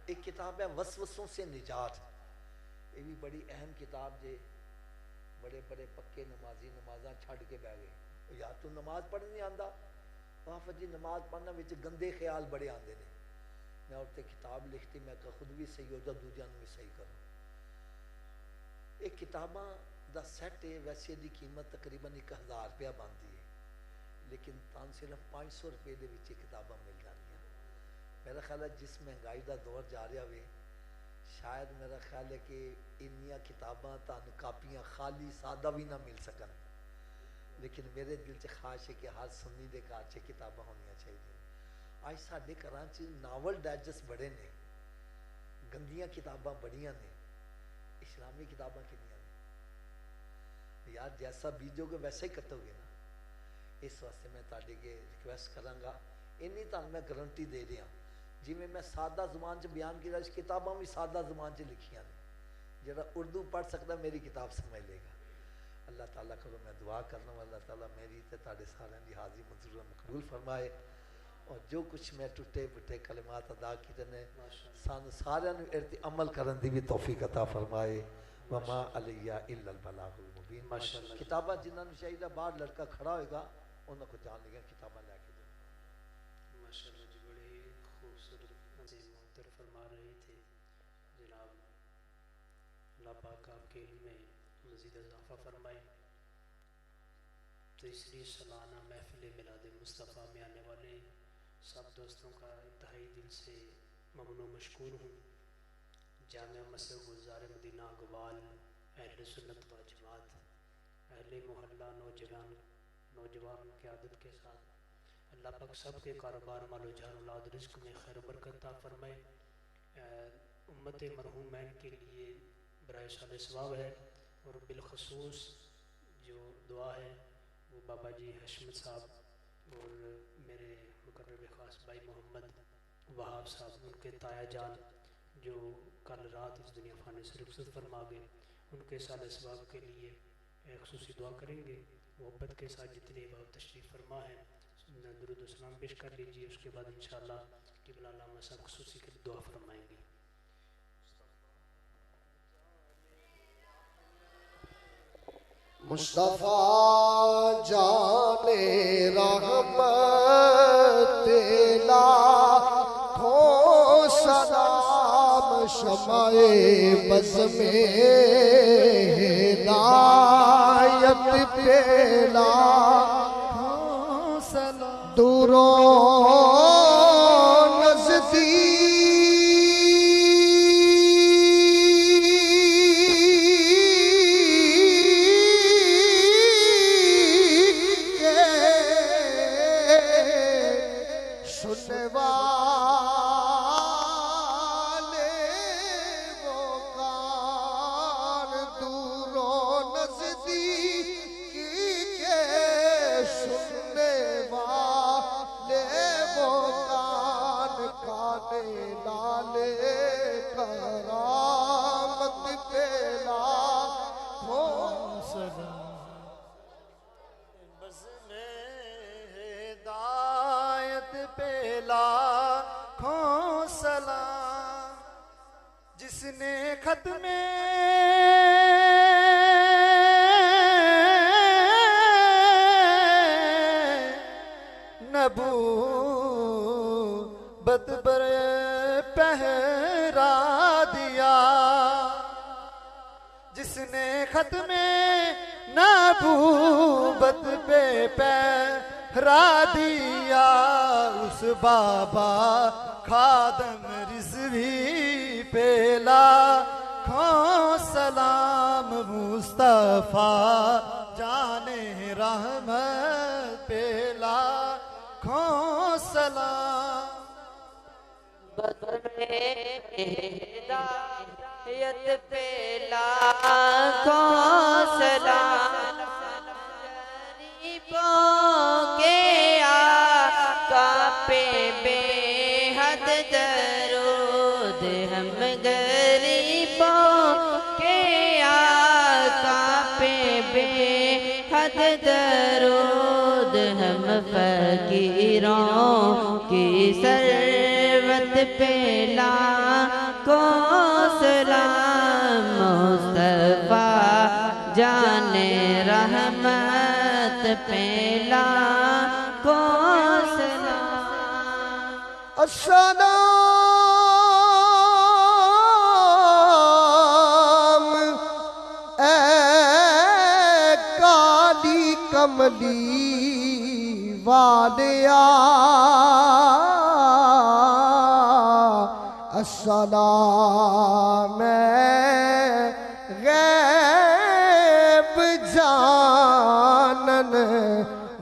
एक किताब है वसवसों से निजात, ये भी बड़ी अहम किताब जे। बड़े बड़े पक्के नमाजी नमाजा छड़ के बह गए, यार तू नमाज पढ़ नहीं आता, वाह जी नमाज पढ़ना विच गंदे ख्याल बड़े आते हैं। मैं उत्ते किताब लिखती, मैं खुद भी सही हो जाऊँ, दूजियां भी सही करूँ। एक किताबां दा सैट है, वैसे दी कीमत तकरीबन 1000 रुपया बनती है, लेकिन तन सिर्फ 500 रुपये के विच किताबां मिल जाएंगी। मेरा ख्याल है जिस महंगाई का दौर जा रहा है, शायद मेरा ख्याल है कि इन्नियां किताबां तुहानूं कापियां खाली सादा भी ना मिल सकन, लेकिन मेरे दिल च ख्वाहिश है कि हर सुन्नी के घर च किताबां होनी चाहिए। अज साडे घरां च नावल डाइजस्ट बड़े ने, गंदियां किताबां बड़ियां ने, इस्लामी किताबां कितनियां ने यार। जैसा बीजोगे वैसा ही कटोगे ना। इस वास्ते मैं तुहाडे अगे रिक्वेस्ट करांगा, इन्नी तुहानूं मैं गारंटी दे रहा, जिवें मैं सादा जुबान च बयान किया, किताबां भी सादा जुबान च लिखियां ने। जिहड़ा उर्दू पढ़ सकता मेरी किताब समझ लेगा। अल्लाह ताला करो मैं दुआ करना, अल्लाह ताला मेरी ते तुहाडे सारिਆਂ दी हाज़री मंजूर मकबूल फरमाए, और जो कुछ मैं टुटे फुटे कलिमात अदा किए ने सानू सारिਆਂ ਨੂੰ इस ते अमल करन दी भी तौफीक अता फरमाए। वमा अलैया इल्लल बलागुल मुबीन। माशाअल्लाह किताबां जिन्हां नूं चाहिदा बाहर लड़का खड़ा होएगा उन्हां को जान लगे किताबां लैके दो। माशाअल्लाह जी बड़े खूबसूरत मुहतर फरमा रहे थे जनाब। अल्लाह पाक आपके इल्म में मज़ीद इजाफा फरमाए। तो इसलिए सालाना महफिल मिलाद मुस्तफ़ा में आने वाले सब दोस्तों का इंतहाई दिल से ममनू मशकूर हूँ। जामिया मस्जिद गुलज़ार मदीना गवाल, अहले सुन्नत व जमात, अहले मोहल्ला नौजवान क़यादत के साथ अल्लाह पाक सब के कारोबार मालो जान औलाद रिज़्क़ में खैर बरकत अता फरमाए। उम्मत मरहूमैन के लिए बराए साले सवाब है, और बिलखसूस जो दुआ है वो बाबा जी हशमत साहब और मेरे मुकर्रब ख़ास भाई मोहम्मद वहाब साहब, उनके ताया जान जो कल रात इस दुनिया फ़ानी से रुखसत फरमा गए, उनके साले सवाब के लिए एक खुसूसी दुआ करेंगे। मोहब्बत के साथ जितने बाब तशरीफ़ फरमा है दुरूद व सलाम पेश कर लीजिए, उसके बाद इंशाअल्लाह क़िबला अल्लामा साहब खुसूसी के लिए दुआ फरमाएंगे। मुस्तफा जाने रहमत लाखों सलाम, शमाए बज़ में हिदायत पे लाखों सलाम। दूरों जिसने खत में नबूवत पर पहरा दिया, जिसने खत में नबूबत पे पहरा दिया उस बाबा खादम रिजवी पे लाखों सलाम मुस्तफा जाने रहमत पे लाखों सलाम। हिदायत पे लाखों सलाम, गरीबों के आका पे बेहद दरूद, हम गरीबों के आका पे बेहद दरूद, हम फकीरों की सरवत पे लाखों सलाम, मुस्तफा जाने रहमत पे लाखों सलाम। अस्सलाम ए काली कमली वालिया, अस्सलाम गैब जानन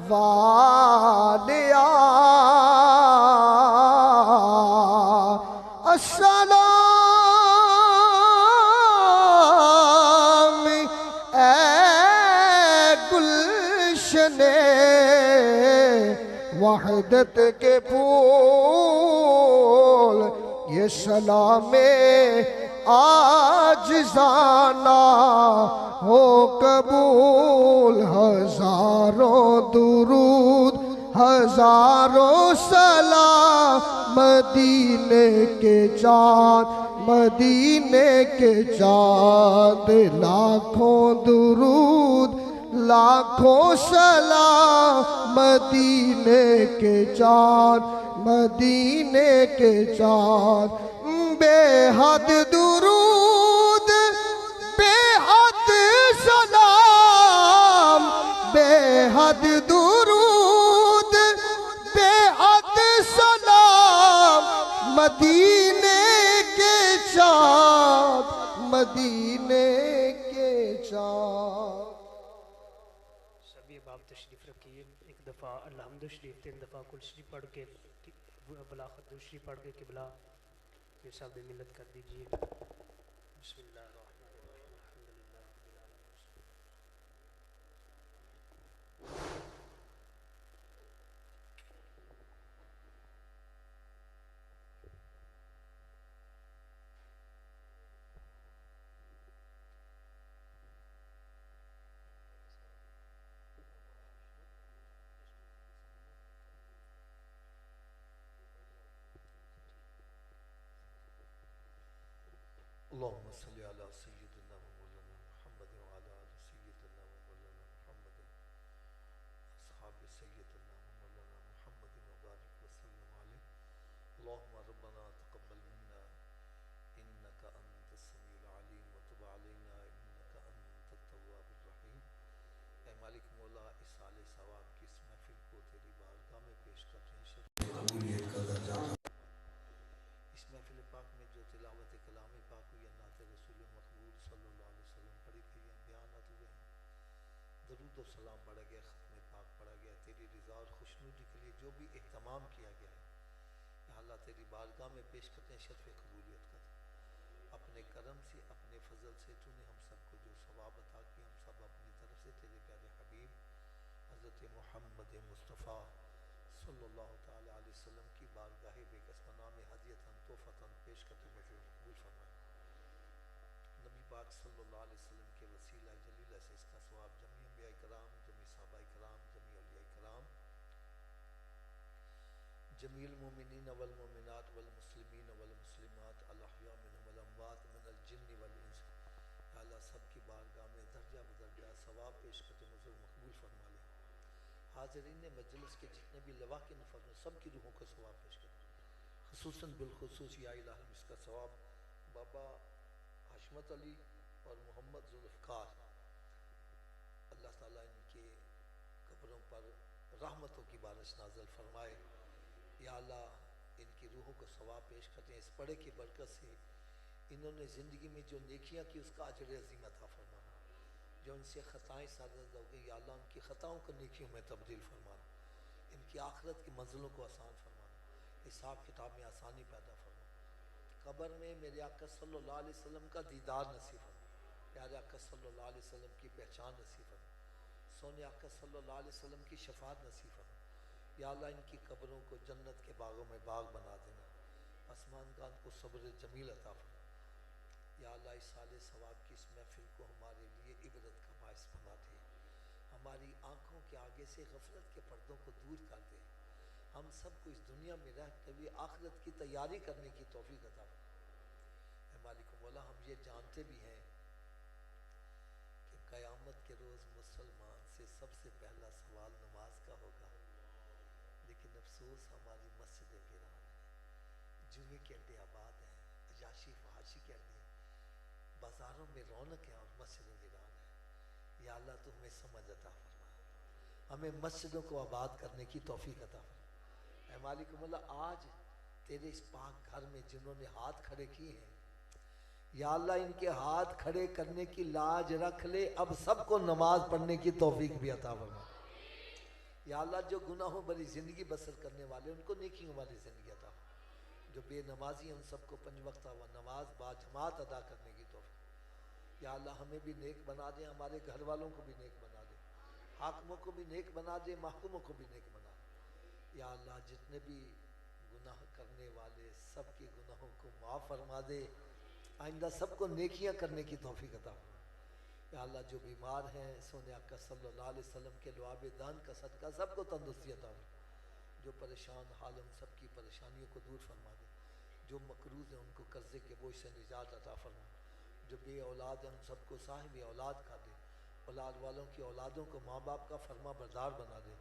वालिया, अस्सलाम ए गुलशने वहदत के फूल, ये सलामे आज जाना हो कबूल, हजारों दुरूद हजारों सलाम मदीने के चाँद, मदीने के चाँद, लाखों दुरूद लाखों सलाम मदीने के चाँद, मदीने के चाँद, बेहद दुरूद बेहद सलाम, बेहद दुरूद बेहद सलाम मदीने के चाँद, मदीने के चाँद। सभी बाप तशरीफ रखिए। एक दफ़ा अलहम्द शरीफ 3 दफ़ा कुल शरीफ पढ़ के बलाखत दूसरी पढ़ के किबला के साथ मिलत कर दीजिए। बिस्मिल्लाहिर्रहमानिर्रहीम, अल्हम्दुलिल्लाह रब्बिल आलमीन। अल्लाहुम्मा सल्ली अला सय्यिदिना व मौलाना मुहम्मद व अला आलि सय्यिदिना व मौलाना मुहम्मद अस्हाब सय्यिदिना व मौलाना मुहम्मद व बारिक व सल्लम अलैहि। अल्लाहुम्मा रब्बना तक़ब्बल मिन्ना इन्नका अंतस समीउल अलीम व तुब अलैना इन्नका अंतत तव्वाबुर रहीम। ऐ मालिक मौला, इस साले सवाब की इस महफिल को तेरी बारगाह में पेश करते हैं। कबूलियत का दर्जा इस महफिल पाक में जो तिलावत कलाम पाक हुई, नात रसूल मकबूल सल्लल्लाहु अलैहि वसल्लम पढ़ी गई हैं, बयानात हुए हैं, दरूद और सलाम पढ़ा गया, ख़त्म पाक पढ़ा गया, तेरी रज़ा और खुशनुदी के लिए जो भी एहतमाम किया गया है, या अल्लाह तेरी बारगाह में पेश करते हैं। शर्फ़ कबूलियत कर अपने करम से, अपने फजल से तूने हम सबको जो सवाब अता किया, हम सब अपनी तरफ से तेरे प्यारे हबीब हज़रत मोहम्मद मुस्तफ़ा सल्लल्लाहु ताला अलैहि वसल्लम की बारगाह बेकसमना में हदियतन तोहफ़तन पेश करते हुए कबूल फरमाए। नबी पाक सल्लल्लाहु अलैहि वसल्लम के वसीला जलीला से इसका सवाब जमी अंबिया कराम, जमी सहाबा कराम, जमी औलिया कराम, जमील मोमिनीन वल मोमिनात वल मुस्लिमीन वल मुस्लिमात अल अहया मिनहुम वल अमवात मिनल जिन्नि वल इंस, अल्लाह सब की बारगाह में दर्जा बदर्जा सवाब पेश करते हुए मकबूल फरमा ले। हाज़रीन मजलिस के जितने भी लवाकिन फ़र्ज़ सब की रूहों का सवाब पेश करते, ख़ुसूसन बिलख़ुसूस या इलाही इसका सवाब बाबा हशमत अली और मोहम्मद जुल्फ़कार पर रहमतों की बारिश नाज़िल फरमाए। या अल्लाह इनकी रूहों को सवाब पेश करते हैं, इस पढ़े की बरकत से इन्होंने ज़िंदगी में जो नेकियां की उसका अजर अज़ीम अता फरमाना। जो इनसे ख़ताएँ सादत हो गई या अल्लाह उनकी ख़ताओं को नेकियों में तब्दील फरमाना, इनकी आखिरत की मंजिलों को आसान फरमाना, हिसाब किताब में आसानी पैदा फरमाना, कब्र में मेरे आका सल्लल्लाहु अलैहि वसल्लम का दीदार नसीब फरमा, प्यारे आका सल्लल्लाहु अलैहि वसल्लम की पहचान नसीब फरमा, सोने आका सल्लल्लाहु अलैहि वसल्लम की शफात नसीब फरमा। या अल्लाह इनकी कब्रों को जन्नत के बागों में बाग बना देना, आसमान गान को सब्र जमील अता फरमा। या अल्लाह इस साले सवाब की इस महफिल को हमारे लिए इबरत का बाइस बना दे, हमारी आँखों के आगे से गफलत के पर्दों को दूर कर दे, हम सबको इस दुनिया में रहते हुए आखिरत की तैयारी करने की तौफीक अता फरमा। मालिक मौला, हम ये जानते भी हैं कि क़यामत के रोज़ मुसलमान से सबसे पहला सवाल नमाज का होगा, लेकिन अफसोस हमारी मस्जिदें वीरान हैं, जुमे के अड्डे आबाद हैं, अयाशी फहाशी के अड्डे, बाज़ारों में रौनक है और मस्जिदें वीरान हैं। या अल्लाह तो हमें समझ अता फरमा, हमें मस्जिदों को आबाद करने की तौफीक अता फरमा। मालिक मौला, आज तेरे इस पाक घर में जिन्होंने हाथ खड़े किए हैं, या अल्लाह इनके हाथ खड़े करने की लाज रख ले, अब सबको नमाज पढ़ने की तौफीक भी अता फरमा। या अल्लाह जो गुनाहों भरी ज़िंदगी बसर करने वाले उनको नेकियों वाली ज़िंदगी अता फरमा, जो बेनमाजी हैं उन सबको 5 वक्त व नमाज बाजमात अदा करने की तौफीक। या अल्लाह हमें भी नेक बना दे, हमारे घर वालों को भी नेक बना दे, हाकिमों को भी नेक बना दे, महकुमों को भी नेक बना दे। या अल्लाह जितने भी गुनाह करने वाले सबके गुनाहों को माफ़ फरमा दे, आइंदा सबको नेकियां करने की तौफीक अता फरमा। या अल्लाह जो बीमार हैं, सोने आका सल्लल्लाहु अलैहि वसल्लम के लुआब दान का सदका सबको तंदुरुस्ती अता फरमा। जो परेशान हाल उन सबकी परेशानियों को दूर फरमा दे, जो मकरूज़ हैं उनको कर्ज़े के बोझ से निजात अता फरमा, जो बे औलाद हैं उन सबको साहिब औलाद का दे, औलाद वालों की औलादों को माँ बाप का फरमा बरदार बना दे,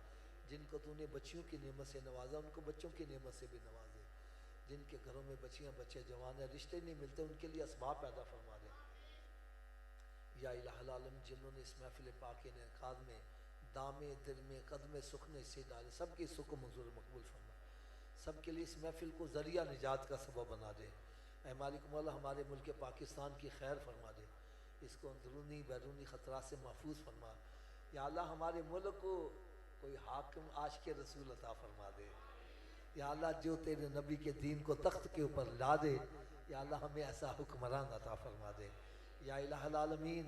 जिनको तूने बच्चियों की नेमत से नवाजा उनको बच्चों की नेमत से भी नवाजे, जिनके घरों में बच्चियाँ बच्चे जवान हैं, रिश्ते नहीं मिलते, उनके लिए असबाब पैदा फरमा दे। या इलाहुल आलम, जिन्होंने इस महफिल पाक के इनेकाद में दामे दिल में कदम सुखने से डाले, सबकी सुख मंजूर मकबूल फरमा, सबके लिए इस महफिल को ज़रिया निजात का सबब बना दे। ऐ मालिक मौला, हमारे मुल्क पाकिस्तान की खैर फरमा दे, इसको अंदरूनी बैरूनी ख़तरा से महफूज फरमा। या अल्लाह हमारे मुल्क को कोई हाकिम आशिक रसूल अता फरमा दे। या अल्लाह जो तेरे नबी के दीन को तख्त के ऊपर ला दे, या अल्लाह हमें ऐसा हुक्मरान अता फरमा दे। या इलाहुल आलमीन,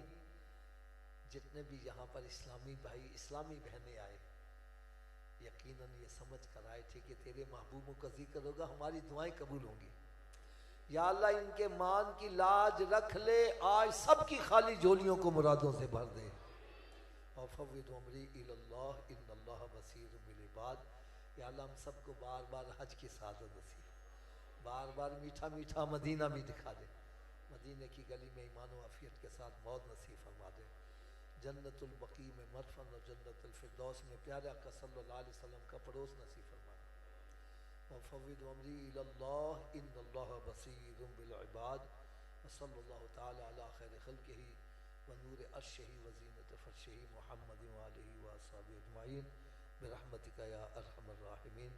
जितने भी यहाँ पर इस्लामी भाई इस्लामी बहनें आए, यकीनन ये समझ कर आए थे कि तेरे महबूबों का जिक्र होगा, हमारी दुआएं कबूल होंगी। या अल्लाह इनके मान की लाज रख ले, आज सबकी खाली झोलियों को मुरादों से भर दे। और फव्विद अमरी इल्लल्लाह इन्नल्लाह बसीरुम बिल इबाद। या अल्लाह हम सबको बार बार हज की सादत नसीब, बार बार मीठा मीठा मदीना भी दिखा दे, मदीने की गली में ईमान व आफियत के साथ मौत नसीब फरमा दे, जन्नतुल बकी में मदफन और जन्नतुल फिरदौस में प्यारे आका सल्लल्लाहु अलैहि वसल्लम का पड़ोस नसीब फरमा दे। व फव्विद अमरी इल्लल्लाह इन्नल्लाह बसीरुम बिल इबाद। सल्लल्लाहु तआला अला खैर खल्क़िही व नूर अर्शिही व ज़ीनत फर्शिही मुहम्मद व आलिही व अस्हाबिही अजमाइन बिरहमतिका या अरहमर राहिमीन।